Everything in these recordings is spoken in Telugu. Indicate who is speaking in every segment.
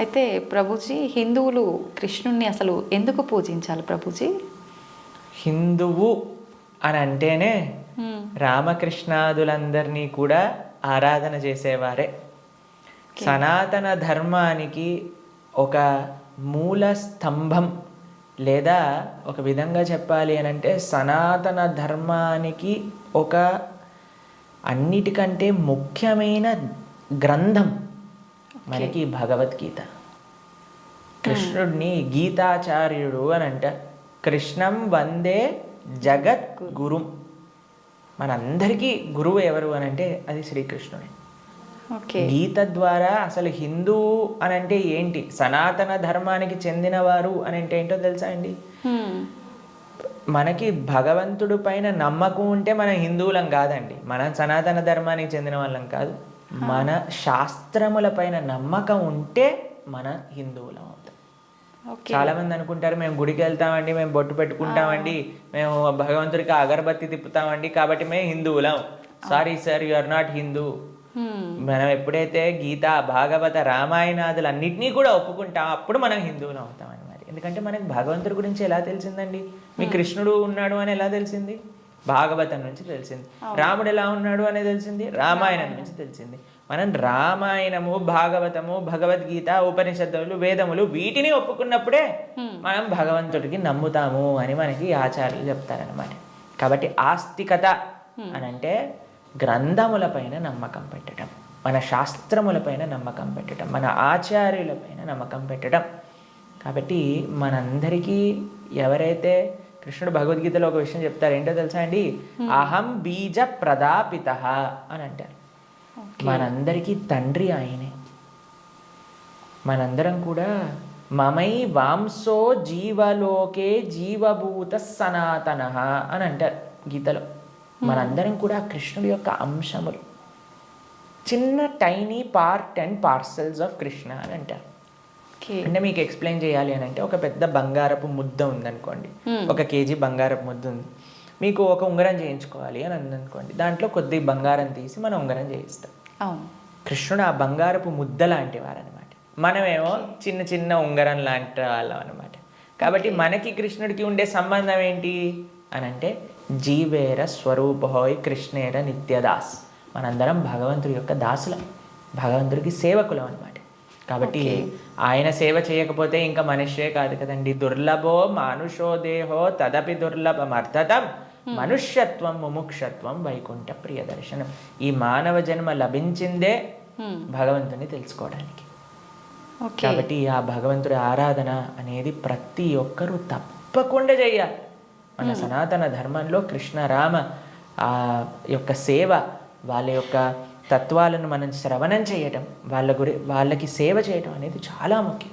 Speaker 1: అయితే ప్రభుజీ హిందువులు కృష్ణుణ్ణి అసలు ఎందుకు పూజించాలి ప్రభుజీ?
Speaker 2: హిందువు అని అంటేనే రామకృష్ణాదులందరినీ కూడా ఆరాధన చేసేవారే. సనాతన ధర్మానికి ఒక మూల స్తంభం, లేదా ఒక విధంగా చెప్పాలి అని అంటే సనాతన ధర్మానికి ఒక అన్నిటికంటే ముఖ్యమైన గ్రంథం మనకి భగవద్గీత. కృష్ణుడిని గీతాచార్యుడు అని అంటారు. కృష్ణం వందే జగత్ గురుం. మనందరికీ గురువు ఎవరు అని అంటే అది శ్రీకృష్ణుడే. గీత ద్వారా అసలు హిందూ అని అంటే ఏంటి, సనాతన ధర్మానికి చెందినవారు అని అంటే ఏంటో తెలుసా అండి? మనకి భగవంతుడి పైన నమ్మకం ఉంటే మనం హిందువులం కాదండి, మనం సనాతన ధర్మానికి చెందిన వాళ్ళం కాదు. మన శాస్త్రముల పైన నమ్మకం ఉంటే మన హిందువులం అవుతాం. చాలా మంది అనుకుంటారు మేము గుడికి వెళ్తామండి, మేము బొట్టు పెట్టుకుంటామండి, మేము భగవంతుడికి అగరబత్తి తిప్పుతామండి కాబట్టి మేము హిందువులం. Sorry sir, you are not Hindu. మనం ఎప్పుడైతే గీత, భాగవత, రామాయణాదులు అన్నిటినీ కూడా ఒప్పుకుంటాం అప్పుడు మనం హిందువులు అవుతాం అని. మరి ఎందుకంటే మనకి భగవంతుడి గురించి ఎలా తెలిసిందండి? మీ కృష్ణుడు ఉన్నాడు అని ఎలా తెలిసింది? భాగవతం నుంచి తెలిసింది. రాముడు ఎలా ఉన్నాడు అని తెలిసింది రామాయణం నుంచి తెలిసింది. మనం రామాయణము, భాగవతము, భగవద్గీత, ఉపనిషత్తులు, వేదములు వీటిని ఒప్పుకున్నప్పుడే మనం భగవంతుడికి నమ్ముతాము అని మనకి ఆచార్యులు చెప్తారనమాట. కాబట్టి ఆస్తికత అని అంటే గ్రంథములపైన నమ్మకం పెట్టడం, మన శాస్త్రములపైన నమ్మకం పెట్టడం, మన ఆచార్యులపైన నమ్మకం పెట్టడం. కాబట్టి మనందరికీ ఎవరైతే కృష్ణుడు భగవద్గీతలో ఒక విషయం చెప్తారు, ఏంటో తెలుసా అండి? అహం బీజ ప్రదాపిత అని అంటారు. మనందరికీ తండ్రి ఆయనే. మనందరం కూడా మమై వాంసో జీవలోకే జీవభూత సనాతన అని అంటారు గీతలో. మనందరం కూడా కృష్ణుడి యొక్క అంశములు, చిన్న tiny part and parcels of Krishna అని అంటారు. అంటే మీకు ఎక్స్ప్లెయిన్ చేయాలి అని అంటే, ఒక పెద్ద బంగారపు ముద్ద ఉందనుకోండి, 1 kg బంగారపు ముద్ద ఉంది. మీకు ఒక ఉంగరం చేయించుకోవాలి అని అందనుకోండి, దాంట్లో కొద్ది బంగారం తీసి మనం ఉంగరం చేయిస్తాం. కృష్ణుడు ఆ బంగారపు ముద్ద లాంటి వారు అనమాట. మనమేమో చిన్న చిన్న ఉంగరం లాంటి వాళ్ళం అనమాట. కాబట్టి మనకి కృష్ణుడికి ఉండే సంబంధం ఏంటి అని అంటే, జీవేర స్వరూపహోయ్ కృష్ణేర నిత్యదాస్. మనందరం భగవంతుడి యొక్క దాసులం, భగవంతుడికి సేవకులం అనమాట. కాబట్టి ఆయన సేవ చేయకపోతే ఇంకా మనుష్యే కాదు కదండి. దుర్లభో మానుషో దేహో తదపి దుర్లభమర్థతం మనుష్యత్వం ముముక్షత్వం వైకుంఠ ప్రియ దర్శనం. ఈ మానవ జన్మ లభించిందే భగవంతుని తెలుసుకోవడానికి. కాబట్టి ఆ భగవంతుడి ఆరాధన అనేది ప్రతి ఒక్కరూ తప్పకుండా చేయాలి. మన సనాతన ధర్మంలో కృష్ణ రామ ఆ యొక్క సేవ, వాళ్ళ యొక్క తత్వాలను మనం శ్రవణం చేయటం, వాళ్ళకి సేవ చేయటం అనేది చాలా ముఖ్యం.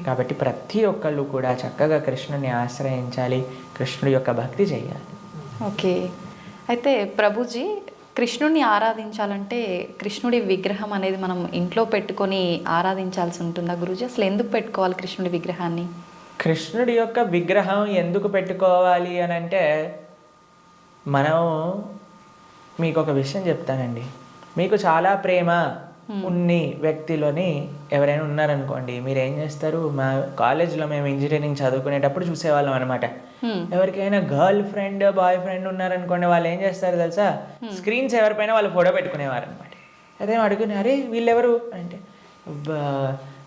Speaker 2: కాబట్టి ప్రతి ఒక్కళ్ళు కూడా చక్కగా కృష్ణుని ఆశ్రయించాలి, కృష్ణుడి యొక్క భక్తి చేయాలి.
Speaker 1: ఓకే. అయితే ప్రభుజీ, కృష్ణుడిని ఆరాధించాలంటే కృష్ణుడి విగ్రహం అనేది మనం ఇంట్లో పెట్టుకొని ఆరాధించాల్సి ఉంటుందా గురూజీ? అసలు ఎందుకు పెట్టుకోవాలి కృష్ణుడి విగ్రహాన్ని?
Speaker 2: కృష్ణుడి యొక్క విగ్రహం ఎందుకు పెట్టుకోవాలి అని అంటే, మనం మీకు ఒక విషయం చెప్తానండి. మీకు చాలా ప్రేమ ఉన్ని వ్యక్తిలోని ఎవరైనా ఉన్నారనుకోండి, మీరు ఏం చేస్తారు? మా కాలేజ్లో మేము ఇంజనీరింగ్ చదువుకునేటప్పుడు చూసేవాళ్ళం అనమాట. ఎవరికైనా గర్ల్ ఫ్రెండ్, బాయ్ ఫ్రెండ్ ఉన్నారనుకోండి, వాళ్ళు ఏం చేస్తారు తెలుసా? స్క్రీన్స్ ఎవరిపైన వాళ్ళు ఫోటో పెట్టుకునేవారు అనమాట. అదే అడుగుని, అరే వీళ్ళెవరు అంటే,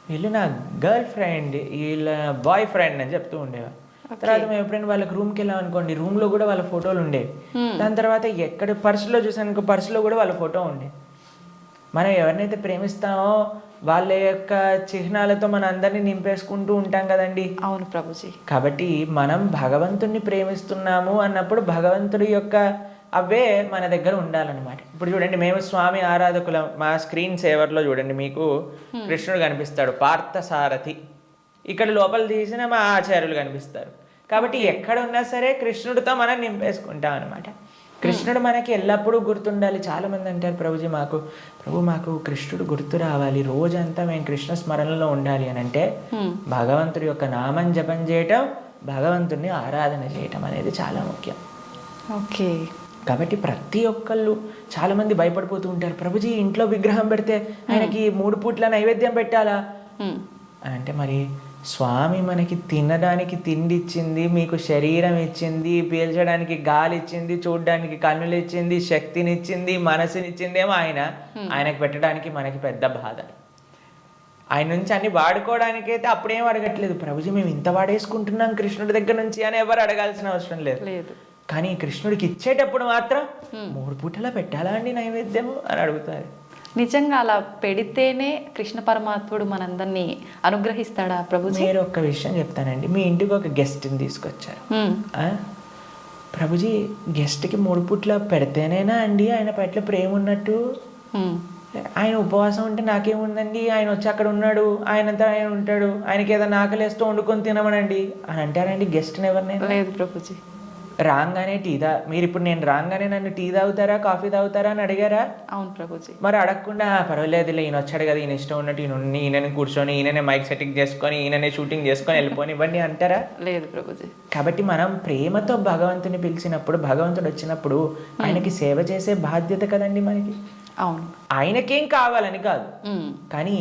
Speaker 2: వీళ్ళు నా గర్ల్ ఫ్రెండ్, వీళ్ళ బాయ్ ఫ్రెండ్ అని చెప్తూ ఉండేవారు. తర్వాత మేము ఎప్పుడైనా వాళ్ళకి రూమ్కి వెళ్ళాం అనుకోండి, రూమ్లో కూడా వాళ్ళ ఫోటోలు ఉండేవి. దాని తర్వాత ఎక్కడ పర్సులో చూసాను, పర్సులో కూడా వాళ్ళ ఫోటో ఉండే. మనం ఎవరినైతే ప్రేమిస్తామో వాళ్ళ యొక్క చిహ్నాలతో మన అందరినీ నింపేసుకుంటూ ఉంటాం కదండి.
Speaker 1: అవును ప్రభుజీ.
Speaker 2: కాబట్టి మనం భగవంతుణ్ణి ప్రేమిస్తున్నాము అన్నప్పుడు భగవంతుడి యొక్క అవే మన దగ్గర ఉండాలన్నమాట. ఇప్పుడు చూడండి, మేము స్వామి ఆరాధకులం. మా స్క్రీన్ సేవర్లో చూడండి, మీకు కృష్ణుడు కనిపిస్తాడు, పార్థసారథి. ఇక్కడ లోపల తీసిన మా ఆచార్యులు కనిపిస్తారు. కాబట్టి ఎక్కడ ఉన్నా సరే కృష్ణుడితో మనం నింపేసుకుంటాం అనమాట. కృష్ణుడు మనకి ఎల్లప్పుడూ గుర్తుండాలి. చాలామంది అంటారు, ప్రభుజీ మాకు కృష్ణుడు గుర్తు రావాలి, రోజంతా మేము కృష్ణ స్మరణలో ఉండాలి అని అంటే, భగవంతుడి యొక్క నామం జపం చేయటం, భగవంతుడిని ఆరాధన చేయటం అనేది చాలా ముఖ్యం.
Speaker 1: ఓకే.
Speaker 2: కాబట్టి ప్రతి ఒక్కళ్ళు చాలామంది భయపడిపోతూ ఉంటారు, ప్రభుజీ ఇంట్లో విగ్రహం పెడితే ఆయనకి 3 పూట్ల నైవేద్యం పెట్టాలా, అని అంటే మరి స్వామి మనకి తినడానికి తిండి ఇచ్చింది, మీకు శరీరం ఇచ్చింది, పీల్చడానికి గాలి ఇచ్చింది, చూడడానికి కన్నులు ఇచ్చింది, శక్తినిచ్చింది, మనసునిచ్చిందేమో ఆయనకు పెట్టడానికి మనకి పెద్ద బాధ. ఆయన నుంచి అన్ని వాడుకోవడానికైతే అప్పుడేం అడగట్లేదు, ప్రభుజీ మేము ఇంత వాడేసుకుంటున్నాం కృష్ణుడి దగ్గర నుంచి అని ఎవరు అడగాల్సిన అవసరం లేదు. కానీ కృష్ణుడికి ఇచ్చేటప్పుడు మాత్రం 3 పూటలా పెట్టాలా అండి నైవేద్యము అని అడుగుతారు.
Speaker 1: నిజంగా అలా పెడితేనే కృష్ణ పరమాత్ముడు మనందరినీ అనుగ్రహిస్తాడా ప్రభుజీ?
Speaker 2: మీరు ఒక్క విషయం చెప్తానండి. మీ ఇంటికి ఒక గెస్ట్ని తీసుకొచ్చారు, ప్రభుజీ గెస్ట్కి 3 పూట్ల పెడితేనేనా అండి ఆయన పట్ల ప్రేమ ఉన్నట్టు? ఆయన ఉపవాసం ఉంటే నాకేముందండి, ఆయన వచ్చి అక్కడ ఉన్నాడు, ఆయనంతా ఆయన ఉంటాడు, ఆయనకి ఏదైనా ఆకలేస్తూ వండుకొని తినమనండి అని అంటారండి గెస్ట్ని ఎవరినైనా?
Speaker 1: లేదు ప్రభుజీ.
Speaker 2: రాగానే మీరు ఇప్పుడు నేను రాగానే నన్ను టీ తాగుతారా కాఫీ తాగుతారా అని అడిగారా?
Speaker 1: అవును ప్రభుజీ.
Speaker 2: మరి అడగకుండా పర్వాలేదులే ఈయన వచ్చాడు కదా, ఈయన ఇష్టం ఉన్నట్టు ఈయనని కూర్చొని ఈయననే మైక్ సెట్టింగ్ చేసుకొని ఈయననే షూటింగ్ చేసుకొని వెళ్ళిపోని ఇవ్వండి అంటారా?
Speaker 1: లేదు ప్రభుజీ.
Speaker 2: కాబట్టి మనం ప్రేమతో భగవంతుని పిలిచినప్పుడు, భగవంతుడు వచ్చినప్పుడు ఆయనకి సేవ చేసే బాధ్యత కదండి మనకి.
Speaker 1: అవును.
Speaker 2: ఆయనకేం కావాలని కాదు, కానీ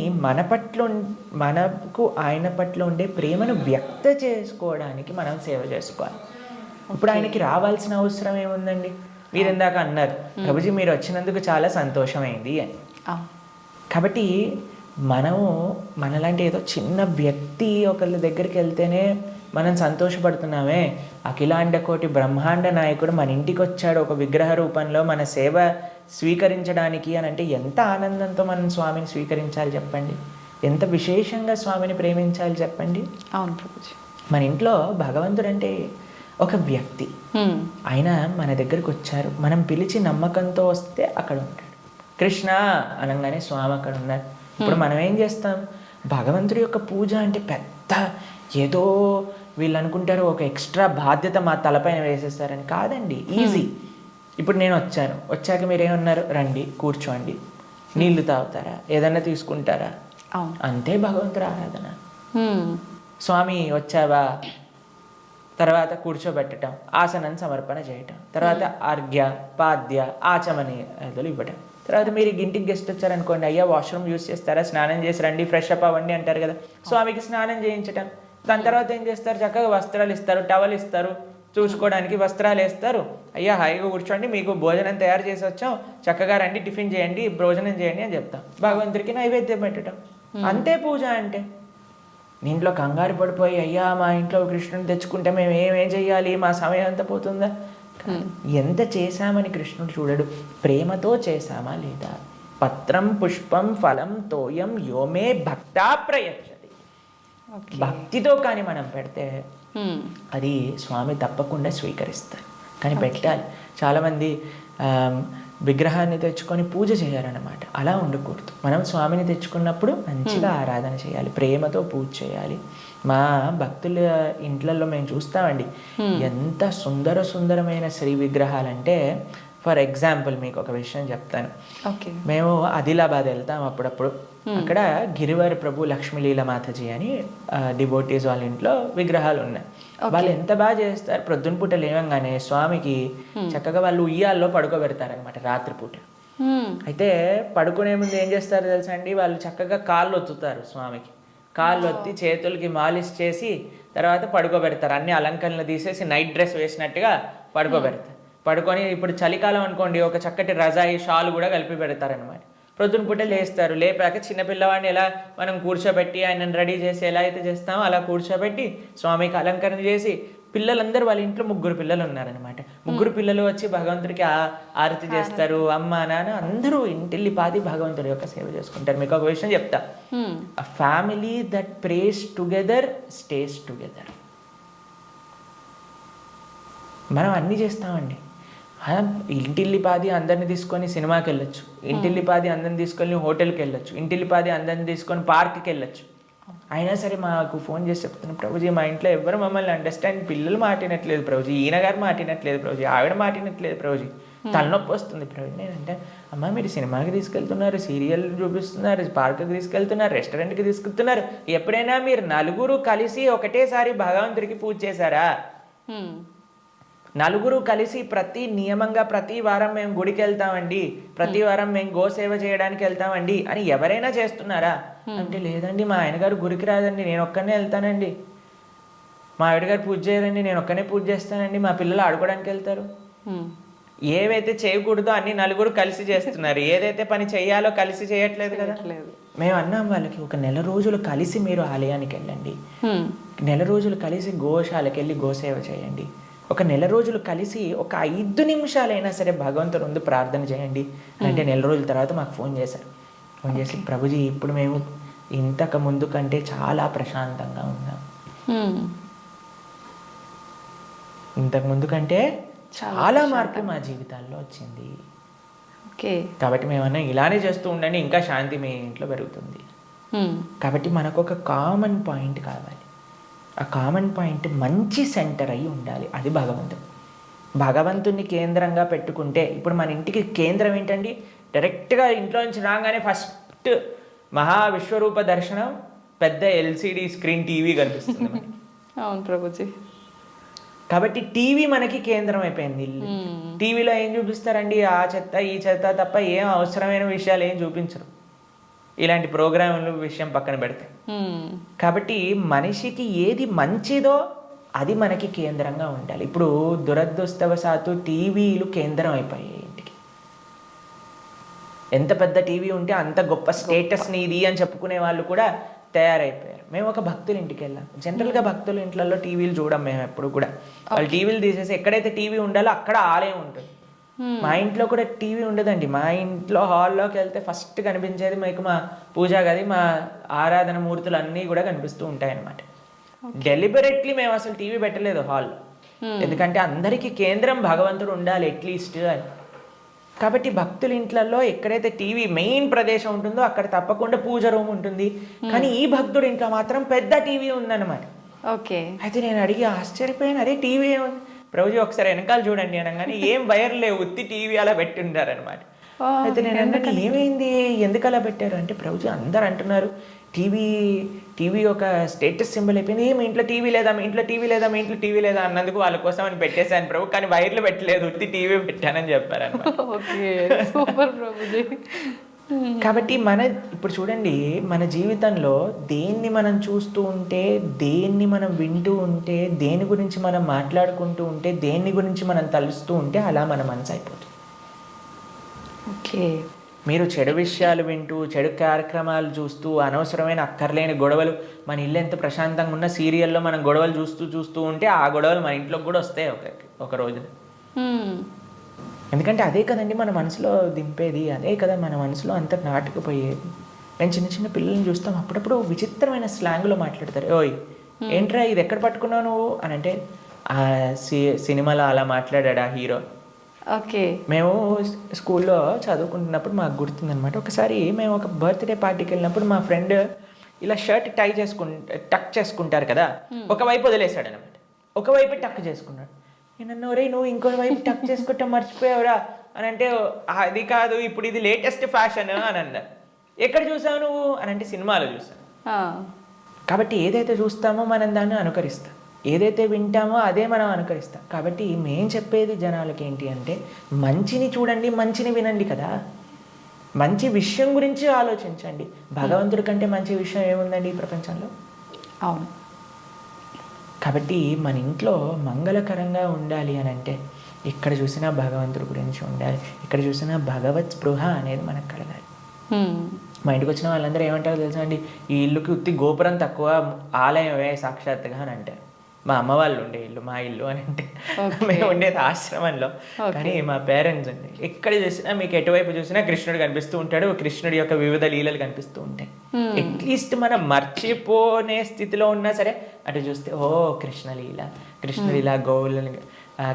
Speaker 2: మనకు ఆయన పట్ల ఉండే ప్రేమను వ్యక్త చేసుకోవడానికి మనం సేవ చేసుకోవాలి. ఇప్పుడు ఆయనకి రావాల్సిన అవసరం ఏముందండి? మీరు ఇందాక అన్నారు, ప్రభుజీ మీరు వచ్చినందుకు చాలా సంతోషమైంది అని. కాబట్టి మనలాంటి ఏదో చిన్న వ్యక్తి ఒకళ్ళ దగ్గరికి వెళ్తేనే మనం సంతోషపడుతున్నామే, అఖిలాండ కోటి బ్రహ్మాండ నాయకుడు మన ఇంటికి వచ్చాడు ఒక విగ్రహ రూపంలో మన సేవ స్వీకరించడానికి అని అంటే ఎంత ఆనందంతో మనం స్వామిని స్వీకరించాలి చెప్పండి, ఎంత విశేషంగా స్వామిని ప్రేమించాలి చెప్పండి.
Speaker 1: అవును ప్రభుజీ.
Speaker 2: మన ఇంట్లో భగవంతుడు అంటే ఒక వ్యక్తి, ఆయన మన దగ్గరకు వచ్చారు, మనం పిలిచి నమ్మకంతో వస్తే అక్కడ ఉంటాడు. కృష్ణ అనగానే స్వామి అక్కడ ఉన్నారు. ఇప్పుడు మనం ఏం చేస్తాం, భగవంతుడి యొక్క పూజ అంటే పెద్ద ఏదో వీళ్ళు అనుకుంటారు ఒక ఎక్స్ట్రా బాధ్యత మా తలపైన వేసేస్తారని. కాదండి, ఈజీ. ఇప్పుడు నేను వచ్చాక మీరేమన్నారు, రండి కూర్చోండి, నీళ్లు తాగుతారా, ఏదన్నా తీసుకుంటారా, అంతే భగవంతుడి ఆరాధన. స్వామి వచ్చావా, తర్వాత కూర్చోబెట్టడం, ఆసనం సమర్పణ చేయటం, తర్వాత అర్ఘ్య పాద్య ఆచమనీయాలు ఇవ్వటం. తర్వాత మీరు ఇంటికి గెస్ట్ వచ్చారనుకోండి, అయ్యా వాష్రూమ్ యూస్ చేస్తారా, స్నానం చేసి రండి, ఫ్రెష్ అప్ అవ్వండి అంటారు కదా, స్వామికి స్నానం చేయించటం. దాని తర్వాత ఏం చేస్తారు, చక్కగా వస్త్రాలు ఇస్తారు, టవల్ ఇస్తారు, చూసుకోవడానికి వస్త్రాలు వేస్తారు, అయ్యా హాయిగా కూర్చోండి మీకు భోజనం తయారు చేసి వచ్చాం, చక్కగా రండి టిఫిన్ చేయండి భోజనం చేయండి అని చెప్తాం. భగవంతుడికి నైవేద్యం పెట్టడం, అంతే పూజ అంటే. ఇంట్లో కంగారు పడిపోయి అయ్యా మా ఇంట్లో కృష్ణుని తెచ్చుకుంటే మేము ఏమేం చెయ్యాలి, మా సమయం అంతా పోతుందా? ఎంత చేశామని కృష్ణుడు చూడడు, ప్రేమతో చేశామా లేదా. పత్రం పుష్పం ఫలం తోయం యోమే భక్తా ప్రయచ్చతి. భక్తితో కానీ మనం పెడితే అది స్వామి తప్పకుండా స్వీకరిస్తారు. కానీ పెట్టాలి. చాలామంది విగ్రహాన్ని తెచ్చుకొని పూజ చేయాలన్నమాట. అలా ఉండకూడదు. మనం స్వామిని తెచ్చుకున్నప్పుడు మంచిగా ఆరాధన చేయాలి, ప్రేమతో పూజ చేయాలి. మా భక్తుల ఇంట్లలో మేము చూస్తామండి, ఎంత సుందరమైన శ్రీ విగ్రహాలంటే, ఫర్ ఎగ్జాంపుల్ మీకు ఒక విషయం చెప్తాను. మేము ఆదిలాబాద్ వెళ్తాం అప్పుడప్పుడు. అక్కడ గిరివారి ప్రభు లక్ష్మీలీల మాతాజీ అని డివోటీస్ వాళ్ళ ఇంట్లో విగ్రహాలు ఉన్నాయి. వాళ్ళు ఎంత బాగా చేస్తారు, ప్రొద్దున పూట లేవంగానే స్వామికి చక్కగా వాళ్ళు ఉయ్యాల్లో పడుకోబెడతారనమాట రాత్రిపూట. అయితే పడుకునే ముందు ఏం చేస్తారు తెలుసా అండి, వాళ్ళు చక్కగా కాళ్ళు ఒత్తుతారు స్వామికి. కాళ్ళు ఒత్తి చేతులకి మాలిష్ చేసి తర్వాత పడుకోబెడతారు. అన్ని అలంకరణలు తీసేసి నైట్ డ్రెస్ వేసినట్టుగా పడుకోబెడతారు. పడుకొని ఇప్పుడు చలికాలం అనుకోండి, ఒక చక్కటి రజాయి షాల్ కూడా కలిపి పెడతారనమాట. ప్రొద్దున పూట లేస్తారు. లేపాక చిన్నపిల్లవాడిని ఎలా మనం కూర్చోబెట్టి ఆయనను రెడీ చేసి ఎలా అయితే చేస్తామో అలా కూర్చోబెట్టి స్వామికి అలంకరణ చేసి, పిల్లలందరూ వాళ్ళ ఇంట్లో 3 పిల్లలు ఉన్నారనమాట. 3 పిల్లలు వచ్చి భగవంతుడికి ఆరతి చేస్తారు. అమ్మ నాన్న అందరూ ఇంటిల్లిపాది భగవంతుడి యొక్క సేవ చేసుకుంటారు. మీకు ఒక విషయం చెప్తా, a family that praise together stays together. మనం అన్నీ చేస్తామండి. ఇంటిల్లిపాది అందరిని తీసుకొని సినిమాకి వెళ్ళొచ్చు, ఇంటిల్లిపాది అందరిని తీసుకొని హోటల్కి వెళ్ళొచ్చు, ఇంటిల్లిపాది అందరిని తీసుకొని పార్క్కి వెళ్ళొచ్చు. అయినా సరే మాకు ఫోన్ చేసి చెప్తున్నాం, ప్రభుజీ మా ఇంట్లో ఎవరు మమ్మల్ని అండర్స్టాండ్, పిల్లలు మాటినట్లేదు ప్రభుజీ, ఈయన గారు మాటినట్లేదు ప్రభుజీ, ఆవిడ మాటినట్లేదు ప్రభుజీ, తలనొప్పి వస్తుంది ప్రభుజీ. నేనంటే అమ్మ మీరు సినిమాకి తీసుకెళ్తున్నారు, సీరియల్ చూపిస్తున్నారు, పార్క్కి తీసుకెళ్తున్నారు, రెస్టారెంట్కి తీసుకెళ్తున్నారు, ఎప్పుడైనా మీరు నలుగురు కలిసి ఒకటేసారి భగవంతుడికి పూజ చేశారా? నలుగురు కలిసి ప్రతి నియమంగా ప్రతి వారం మేము గుడికి వెళ్తామండి, ప్రతి వారం మేము గోసేవ చేయడానికి వెళ్తామండి అని ఎవరైనా చేస్తున్నారా అంటే లేదండి, మా ఆయన గారు గుడికి రాదండి, నేను ఒక్కనే వెళ్తానండి, మా ఆవిడ గారు పూజ చేయరండి, నేను ఒక్కనే పూజ చేస్తానండి, మా పిల్లలు ఆడుకోవడానికి వెళ్తారు. ఏవైతే చేయకూడదో అన్ని నలుగురు కలిసి చేస్తున్నారు, ఏదైతే పని చేయాలో కలిసి చేయట్లేదు కదా. మేము అన్నాం వాళ్ళకి, ఒక నెల రోజులు కలిసి మీరు ఆలయానికి వెళ్ళండి, నెల రోజులు కలిసి గోశాలకు వెళ్ళి గోసేవ చేయండి, ఒక నెల రోజులు కలిసి ఒక 5 నిమిషాలైనా సరే భగవంతుడు ముందు ప్రార్థన చేయండి అంటే నెల రోజుల తర్వాత మాకు ఫోన్ చేశారు. ఫోన్ చేసి ప్రభుజీ ఇప్పుడు మేము ఇంతకు ముందు కంటే చాలా ప్రశాంతంగా ఉన్నాం, ఇంతకు ముందు కంటే చాలా మార్పు మా జీవితాల్లో వచ్చింది. కాబట్టి మేమన్నా ఇలానే చేస్తూ ఉండండి, ఇంకా శాంతి మీ ఇంట్లో పెరుగుతుంది. కాబట్టి మనకు ఒక కామన్ పాయింట్ కావాలి. ఆ కామన్ పాయింట్ మంచి సెంటర్ అయి ఉండాలి, అది భగవంతుడు. భగవంతుని కేంద్రంగా పెట్టుకుంటే, ఇప్పుడు మన ఇంటికి కేంద్రం ఏంటండి, డైరెక్ట్గా ఇంట్లో నుంచి రాగానే ఫస్ట్ మహావిశ్వరూప దర్శనం, పెద్ద ఎల్సిడి స్క్రీన్ టీవీ కనిపిస్తుంది మనకి.
Speaker 1: అవును ప్రభుజీ.
Speaker 2: కాబట్టి టీవీ మనకి కేంద్రం అయిపోయింది. టీవీలో ఏం చూపిస్తారండి, ఆ చెత్త ఈ చెత్త తప్ప ఏం అవసరమైన విషయాలు ఏం చూపించరు, ఇలాంటి ప్రోగ్రాంల విషయం పక్కన పెడితే. కాబట్టి మనిషికి ఏది మంచిదో అది మనకి కేంద్రంగా ఉండాలి. ఇప్పుడు దురదృష్టవశాత్తు టీవీలు కేంద్రం అయిపోయాయి ఇంటికి. ఎంత పెద్ద టీవీ ఉంటే అంత గొప్ప స్టేటస్ నీది అని చెప్పుకునే వాళ్ళు కూడా తయారైపోయారు. మేము ఒక భక్తుల ఇంటికి వెళ్ళాం. జనరల్గా భక్తుల ఇంట్లలో టీవీలు చూడం మేము ఎప్పుడు కూడా. వాళ్ళు టీవీలు తీసేసి ఎక్కడైతే టీవీ ఉండాలో అక్కడ ఆలయం ఉంటుంది. మా ఇంట్లో కూడా టీవీ ఉండదండి. మా ఇంట్లో హాల్లోకి వెళ్తే ఫస్ట్ కనిపించేది మీకు మా పూజా గది, మా ఆరాధన మూర్తులు అన్నీ కూడా కనిపిస్తూ ఉంటాయి అన్నమాట. డెలిబరెట్లీ మేము అసలు టీవీ పెట్టలేదు హాల్లో, ఎందుకంటే అందరికీ కేంద్రం భగవంతుడు ఉండాలి అట్లీస్ట్ అని. కాబట్టి భక్తుల ఇంట్లలో ఎక్కడైతే టీవీ మెయిన్ ప్రదేశం ఉంటుందో అక్కడ తప్పకుండా పూజ రూమ్ ఉంటుంది. కానీ ఈ భక్తుడి ఇంట్లో మాత్రం పెద్ద టీవీ ఉందన్నమాట.
Speaker 1: ఓకే.
Speaker 2: అయితే నేను అడిగి ఆశ్చర్యపోయాను, అరే టీవీ ఏముంది ప్రభుజీ ఒకసారి వెనకాల చూడండి అనగానే ఏం వైర్ లేవు, ఉత్తి టీవీ అలా పెట్టిండారనమాట. అయితే నేను అన్నాను ఏమైంది, ఎందుకు అలా పెట్టారు అంటే ప్రభుజీ అందరు అంటున్నారు టీవీ ఒక స్టేటస్ సింబల్ అయిపోయింది, మీ ఇంట్లో టీవీ లేదా, మీ ఇంట్లో టీవీ లేదా, మీ ఇంట్లో టీవీ లేదా అన్నందుకు వాళ్ళ కోసం అని పెట్టేశాను ప్రభు, కానీ వైర్లు పెట్టలేదు, ఉత్తి టీవీ పెట్టానని చెప్పారనమాట. కాబట్టి ఇప్పుడు చూడండి, మన జీవితంలో దేన్ని మనం చూస్తూ ఉంటే, దేన్ని మనం వింటూ ఉంటే, దేని గురించి మనం మాట్లాడుకుంటూ ఉంటే, దేని గురించి మనం తలుస్తూ ఉంటే అలా మన మనసు అయిపోతుంది.
Speaker 1: ఓకే.
Speaker 2: మీరు చెడు విషయాలు వింటూ, చెడు కార్యక్రమాలు చూస్తూ, అనవసరమైన అక్కర్లేని గొడవలు, మన ఇల్లు ఎంత ప్రశాంతంగా ఉన్న సీరియల్లో మనం గొడవలు చూస్తూ ఉంటే ఆ గొడవలు మన ఇంట్లోకి కూడా వస్తాయి ఒక రోజున. ఎందుకంటే అదే కదండి మన మనసులో దింపేది, అదే కదా మన మనసులో అంత నాటుకుపోయేది. నేను చిన్న చిన్న పిల్లల్ని చూస్తాం, అప్పుడప్పుడు విచిత్రమైన స్లాంగ్లో మాట్లాడతారు. ఓయ్ ఏంట్రా ఇది ఎక్కడ పట్టుకున్నావు నువ్వు అని అంటే, ఆ సినిమాలో అలా మాట్లాడా హీరో.
Speaker 1: ఓకే.
Speaker 2: మేము స్కూల్లో చదువుకుంటున్నప్పుడు మాకు గుర్తుందనమాట, ఒకసారి మేము ఒక బర్త్డే పార్టీకి వెళ్ళినప్పుడు మా ఫ్రెండ్ ఇలా షర్ట్ టక్ చేసుకుంటారు కదా, ఒకవైపు వదిలేశాడు అనమాట, ఒకవైపు టక్ చేసుకున్నాడు. నేను రే నువ్వు ఇంకో వైపు టక్ చేసుకుంటా మర్చిపోయావురా అని అంటే, అది కాదు ఇప్పుడు ఇది లేటెస్ట్ ఫ్యాషన్ అని అన్నారు. ఎక్కడ చూసావు నువ్వు అని అంటే, సినిమాలో చూసాను. కాబట్టి ఏదైతే చూస్తామో మనం దాన్ని అనుకరిస్తాం, ఏదైతే వింటామో అదే మనం అనుకరిస్తాం. కాబట్టి మేం చెప్పేది జనాలకి ఏంటి అంటే, మంచిని చూడండి, మంచిని వినండి కదా, మంచి విషయం గురించి ఆలోచించండి. భగవంతుడి కంటే మంచి విషయం ఏముందండి ఈ ప్రపంచంలో?
Speaker 1: అవును.
Speaker 2: కాబట్టి మన ఇంట్లో మంగళకరంగా ఉండాలి అని అంటే, ఎక్కడ చూసినా భగవంతుడి గురించి ఉండాలి, ఇక్కడ చూసినా భగవత్ స్పృహ అనేది మనకు కలగాలి. మా ఇంటికి వచ్చిన వాళ్ళందరూ ఏమంటారో తెలుసా అండి, ఈ ఇల్లుకి ఉత్తి గోపురం తక్కువ, ఆలయమే సాక్షాత్తుగా అని అంటారు. మా అమ్మ వాళ్ళు ఉండే ఇల్లు మా ఇల్లు అని అంటే, మేము ఉండేది ఆశ్రమంలో. కానీ మా పేరెంట్స్ అండి, ఎక్కడ చూసినా మీకు ఎటువైపు చూసినా కృష్ణుడు కనిపిస్తూ ఉంటాడు, కృష్ణుడి యొక్క వివిధ లీలలు కనిపిస్తూ ఉంటాయి. అట్లీస్ట్ మనం మర్చిపోనే స్థితిలో ఉన్నా సరే అటు చూస్తే, ఓ కృష్ణలీల, కృష్ణుడు ఇలా గోవులను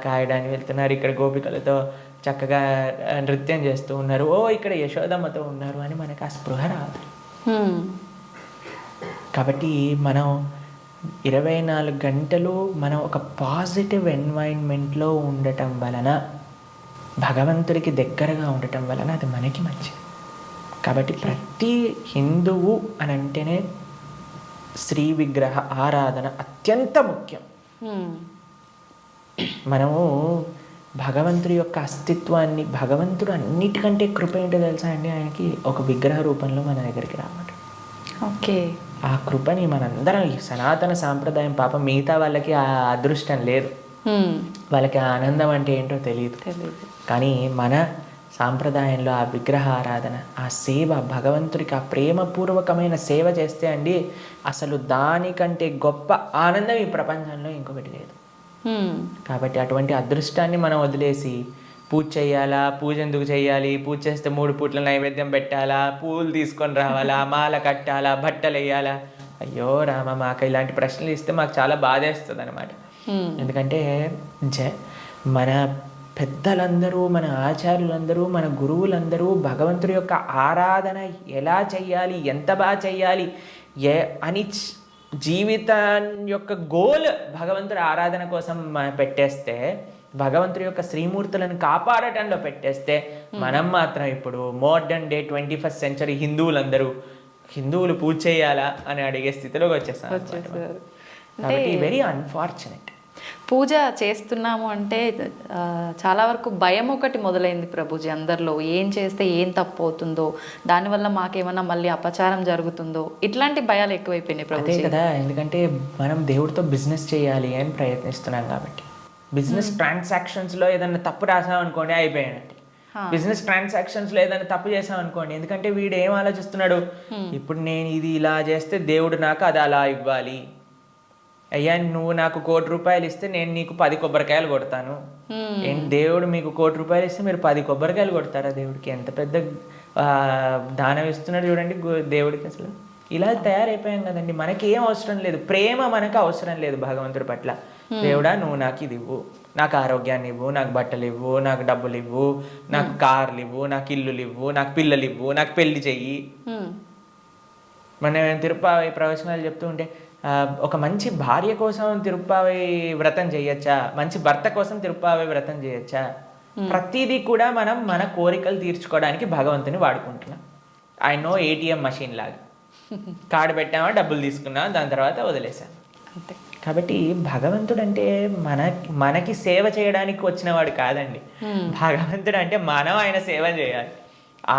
Speaker 2: కాయడానికి వెళ్తున్నారు, ఇక్కడ గోపికలతో చక్కగా నృత్యం చేస్తూ ఉన్నారు, ఓ ఇక్కడ యశోదమ్మతో ఉన్నారు అని మనకు ఆ స్పృహ రాదు. కాబట్టి మనం 24 గంటలు మనం ఒక పాజిటివ్ ఎన్వైరన్మెంట్లో ఉండటం వలన, భగవంతుడికి దగ్గరగా ఉండటం వలన అది మనకి మంచిది. కాబట్టి ప్రతి హిందువు అని అంటేనే శ్రీ విగ్రహ ఆరాధన అత్యంత ముఖ్యం. మనము భగవంతుడి యొక్క అస్తిత్వాన్ని, భగవంతుడు అన్నిటికంటే కృప ఏంటో తెలుసా అండి, ఆయనకి ఒక విగ్రహ రూపంలో మన దగ్గరికి రావడం.
Speaker 1: ఓకే.
Speaker 2: ఆ కృపని మనందరం, ఈ సనాతన సాంప్రదాయం పాపం మిగతా వాళ్ళకి ఆ అదృష్టం లేదు, వాళ్ళకి ఆ ఆనందం అంటే ఏంటో తెలియదు. కానీ మన సాంప్రదాయంలో ఆ విగ్రహ ఆరాధన, ఆ సేవ, భగవంతుడికి ఆ ప్రేమపూర్వకమైన సేవ చేస్తే అండి అసలు దానికంటే గొప్ప ఆనందం ఈ ప్రపంచంలో ఇంకొకటి లేదు. కాబట్టి అటువంటి అదృష్టాన్ని మనం వదిలేసి పూజ చేయాలా, పూజ ఎందుకు చేయాలి, పూజ చేస్తే 3 పూట్ల నైవేద్యం పెట్టాలా, పూలు తీసుకొని రావాలా, మాల కట్టాలా, బట్టలు వేయాలా, అయ్యో రామ, మాకు ఇలాంటి ప్రశ్నలు ఇస్తే మాకు చాలా బాధేస్తుంది అనమాట. ఎందుకంటే మన పెద్దలందరూ, మన ఆచార్యులందరూ, మన గురువులందరూ భగవంతుడి యొక్క ఆరాధన ఎలా చెయ్యాలి, ఎంత బాగా చెయ్యాలి అని జీవితం యొక్క గోల్ భగవంతుడి ఆరాధన కోసం పెట్టేస్తే, భగవంతుడి యొక్క శ్రీమూర్తులను కాపాడటంలో పెట్టేస్తే, మనం మాత్రం ఇప్పుడు మోడర్న్ డే 21st century హిందువులు పూజ చేయాలా అని అడిగే స్థితిలోకి వచ్చేస్తాం. కాబట్టి వెరీ అన్ఫార్చునేట్.
Speaker 1: పూజ చేస్తున్నాము అంటే చాలా వరకు భయం ఒకటి మొదలైంది ప్రభుజీ అందరిలో. ఏం చేస్తే ఏం తప్పు అవుతుందో, దానివల్ల మాకేమన్నా మళ్ళీ అపచారం జరుగుతుందో, ఇట్లాంటి భయాలు ఎక్కువైపోయినాయి ప్రభుజీ.
Speaker 2: అదే కదా, ఎందుకంటే మనం దేవుడితో బిజినెస్ చేయాలి అని ప్రయత్నిస్తున్నాం కాబట్టి. బిజినెస్ ట్రాన్సాక్షన్స్లో ఏదైనా తప్పు రాసాం అనుకోండి, అయిపోయానండి. బిజినెస్ ట్రాన్సాక్షన్స్లో ఏదైనా తప్పు చేసాం అనుకోండి, ఎందుకంటే వీడు ఏం ఆలోచిస్తున్నాడు, ఇప్పుడు నేను ఇది ఇలా చేస్తే దేవుడు నాకు అది అలా ఇవ్వాలి, అయ్యా నువ్వు నాకు 1 కోటి రూపాయలు ఇస్తే నేను నీకు 10 కొబ్బరికాయలు కొడతాను. ఏంటి, దేవుడు మీకు 1 కోటి రూపాయలు ఇస్తే మీరు 10 కొబ్బరికాయలు కొడతారా? దేవుడికి ఎంత పెద్ద దానం ఇస్తున్నాడు చూడండి దేవుడికి. అసలు ఇలా తయారైపోయాం కదండి. మనకి ఏం అవసరం లేదు, ప్రేమ మనకు అవసరం లేదు భగవంతుడి పట్ల. దేవుడా నువ్వు నాకు ఇది ఇవ్వు, నాకు ఆరోగ్యాన్ని ఇవ్వు, నాకు బట్టలు ఇవ్వు, నాకు డబ్బులు ఇవ్వు, నాకు కార్లు ఇవ్వు, నాకు ఇల్లులు ఇవ్వు, నాకు పిల్లలు ఇవ్వు, నాకు పెళ్లి చెయ్యి. మనం తిరుపతి ప్రవచనాలు చెప్తూ ఉంటే, ఒక మంచి భార్య కోసం తిరుప్పావై వ్రతం చేయొచ్చా, మంచి భర్త కోసం తిరుప్పావై వ్రతం చేయొచ్చా? ప్రతిదీ కూడా మనం మన కోరికలు తీర్చుకోవడానికి భగవంతుని వాడుకుంటున్నాం. ఆయన ATM మషిన్ లాగా కార్డు పెట్టామా, డబ్బులు తీసుకున్నా, దాని తర్వాత వదిలేసాం. కాబట్టి భగవంతుడు అంటే మనకి సేవ చేయడానికి వచ్చినవాడు కాదండి. భగవంతుడు అంటే మనం ఆయన సేవ చేయాలి,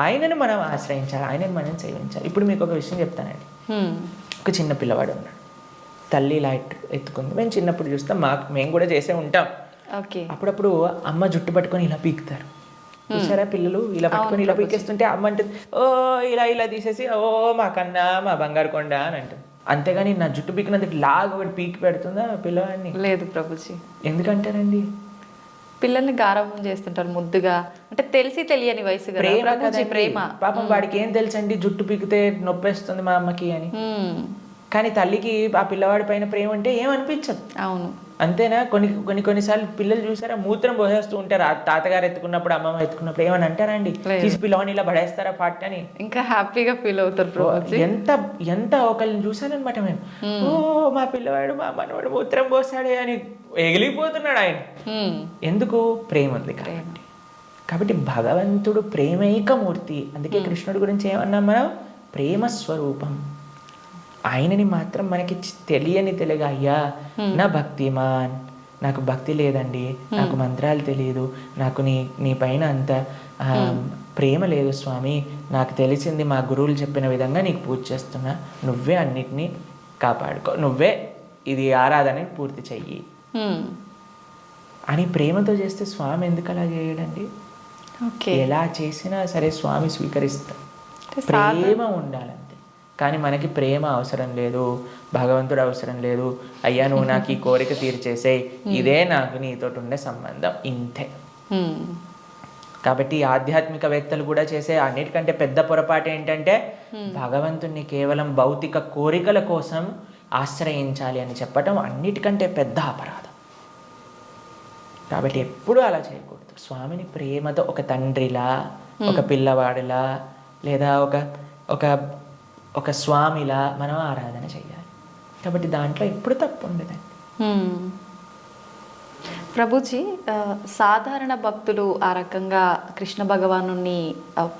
Speaker 2: ఆయనను మనం ఆశ్రయించాలి, ఆయనను మనం సేవించాలి. ఇప్పుడు మీకు ఒక విషయం చెప్తానండి. ఒక చిన్న పిల్లవాడు ఉన్నాడు, తల్లి ఇలా ఎత్తుకుంది. మేము చిన్నప్పుడు చూస్తాం, మేము కూడా చేసే ఉంటాం. అప్పుడప్పుడు అమ్మ జుట్టు పట్టుకొని ఇలా పీకుతారు చూసారా, పిల్లలు ఇలా పట్టుకొని ఇలా పీకేస్తుంటే అమ్మ అంటుంది, ఓ ఇలా తీసేసి, ఓ మా కన్నా మా బంగారు కొండ అని అంటుంది. అంతేగాని నా జుట్టు పీకినందుకు లాగా ఒకటి పీకి పెడుతుందా పిల్లవాడిని?
Speaker 1: లేదు ప్రభుజీ.
Speaker 2: ఎందుకంటారండి?
Speaker 1: పిల్లల్ని గారాబం చేస్తుంటారు ముద్దుగా, అంటే తెలిసి తెలియని వయసు, ప్రేమ.
Speaker 2: పాపం వాడికి ఏం తెలుసండి జుట్టు పీకితే నొప్పేస్తుంది మా అమ్మకి అని. కానీ తల్లికి ఆ పిల్లవాడి పైన ప్రేమ అంటే ఏమనిపించదు.
Speaker 1: అవును,
Speaker 2: అంతేనా? కొన్నిసార్లు పిల్లలు చూసారా, మూత్రం పోసేస్తూ ఉంటారు. ఆ తాతగారు ఎత్తుకున్నప్పుడు, అమ్మమ్మ ఎత్తుకున్నప్పుడు ఏమని అంటారా అండి, తీసి పిల్లవాడిని ఇలా పడేస్తారా పాట అని?
Speaker 1: ఇంకా హ్యాపీగా ఫీల్ అవుతారు.
Speaker 2: ఎంత ఒకళ్ళని చూసానమాట మేము, ఓ మా పిల్లవాడు, మా మనవాడు మూత్రం పోసాడే అని ఎగిలిపోతున్నాడు ఆయన. ఎందుకు? ప్రేమ ఉంది కాబట్టి భగవంతుడు ప్రేమైకమూర్తి. అందుకే కృష్ణుడి గురించి ఏమన్నాం మనం? ప్రేమ స్వరూపం. ఆయనని మాత్రం మనకి తెలియగా, అయ్యా నా భక్తిమాన్, నాకు భక్తి లేదండి, నాకు మంత్రాలు తెలియదు, నాకు నీ పైన అంత ప్రేమ లేదు స్వామి, నాకు తెలిసింది మా గురువులు చెప్పిన విధంగా నీకు పూజ చేస్తున్నా, నువ్వే అన్నిటినీ కాపాడుకో, నువ్వే ఇది ఆరాధనని పూర్తి చెయ్యి అని ప్రేమతో చేస్తే స్వామి ఎందుకు అలా చేయడండి? ఎలా చేసినా సరే స్వామి స్వీకరిస్తాం. ప్రేమ ఉండాలంతే. కానీ మనకి ప్రేమ అవసరం లేదు, భగవంతుడు అవసరం లేదు. అయ్యా నువ్వు నాకు ఈ కోరిక తీర్చేసేయ్, ఇదే నాకు నీతో ఉండే సంబంధం, ఇంతే. కాబట్టి ఆధ్యాత్మికవేత్తలు కూడా చేసే అన్నిటికంటే పెద్ద పొరపాటు ఏంటంటే భగవంతుణ్ణి కేవలం భౌతిక కోరికల కోసం ఆశ్రయించాలి అని చెప్పటం అన్నిటికంటే పెద్ద అపరాధం. కాబట్టి ఎప్పుడూ అలా చేయకూడదు. స్వామిని ప్రేమతో ఒక తండ్రిలా, ఒక పిల్లవాడిలా, లేదా ఒక స్వామిలా మనం ఆరాధన చేయాలి. కాబట్టి దాంట్లో ఎప్పుడు తప్పు ఉండదండి.
Speaker 1: ప్రభుజీ, సాధారణ భక్తులు ఆ రకంగా కృష్ణ భగవాను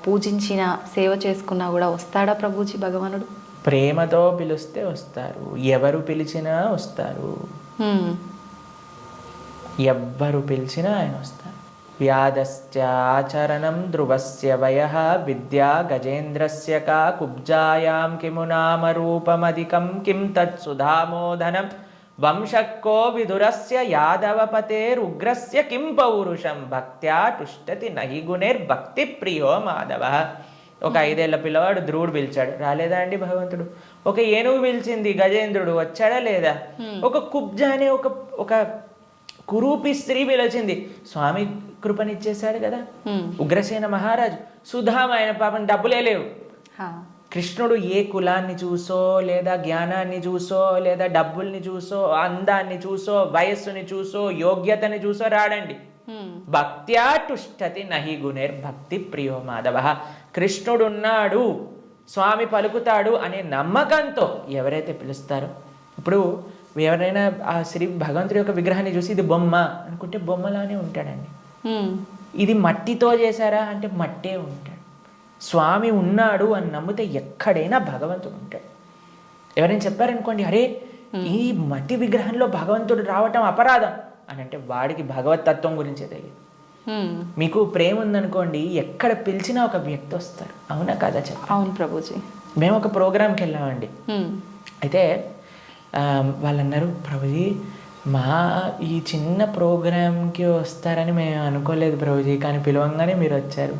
Speaker 1: పూజించిన, సేవ చేసుకున్నా కూడా వస్తాడా ప్రభుజీ భగవానుడు?
Speaker 2: ప్రేమతో పిలిస్తే వస్తారు, ఎవరు పిలిచినా వస్తారు. ఎవ్వరు పిలిచినా ఆయన వస్తారు. వ్యాధశ్చ ఆచరణం ధ్రువస్య వయః విద్యా గజేంద్రస్య కా కుబ్జాయాం కిము నామ రూపమధికం కిం తత్సుధామోదనం వంశక్కో విదురస్య యాదవపతేరుగ్రస్య కిం పౌరుషం భక్త్యా తుష్టతి నహి గుణైర్భక్తి ప్రియో మాధవ. ఒక 5 ఏళ్ల పిల్లవాడు ధ్రువుడు పిలిచాడు, రాలేదా అండి భగవంతుడు? ఒక ఏనుగు పిలిచింది గజేంద్రుడు, వచ్చాడా లేదా? ఒక కుబ్జ అనే ఒక కురూపి స్త్రీ పిలిచింది, స్వామి కృపనిచ్చేశాడు కదా. ఉగ్రసేన మహారాజు, సుధామ, ఆయన పాపం డబ్బులే లేవు. కృష్ణుడు ఏ కులాన్ని చూసో లేదా జ్ఞానాన్ని చూసో లేదా డబ్బుల్ని చూసో అందాన్ని చూసో వయస్సుని చూసో యోగ్యతని చూసో రాడండి. భక్త్యా తుష్టతి నహి గుణైర్భక్తి ప్రియో మాధవ. కృష్ణుడు ఉన్నాడు, స్వామి పలుకుతాడు అనే నమ్మకంతో ఎవరైతే పిలుస్తారో, ఇప్పుడు ఎవరైనా ఆ శ్రీ భగవంతుడి యొక్క విగ్రహాన్ని చూసి ఇది బొమ్మ అనుకుంటే బొమ్మలానే ఉంటాడండి. ఇది మట్టితో చేశారా అంటే మట్టే ఉంటాడు. స్వామి ఉన్నాడు అని నమ్మితే ఎక్కడైనా భగవంతుడు ఉంటాడు. ఎవరైనా చెప్పారనుకోండి, అరే ఈ మట్టి విగ్రహంలో భగవంతుడు రావటం అపరాధం అని అంటే వాడికి భగవత్ తత్వం గురించే తెలియదు. మీకు ప్రేమ ఉందనుకోండి, ఎక్కడ పిలిచినా ఒక వ్యక్తి వస్తారు. అవునా కదా చెప్ప?
Speaker 1: అవును ప్రభుజీ.
Speaker 2: మేము ఒక ప్రోగ్రామ్కి వెళ్ళామండి. అయితే వాళ్ళు అన్నారు, ప్రభుజీ మా ఈ చిన్న ప్రోగ్రామ్కి వస్తారని మేము అనుకోలేదు ప్రభుజీ, కానీ పిలవంగానే మీరు వచ్చారు.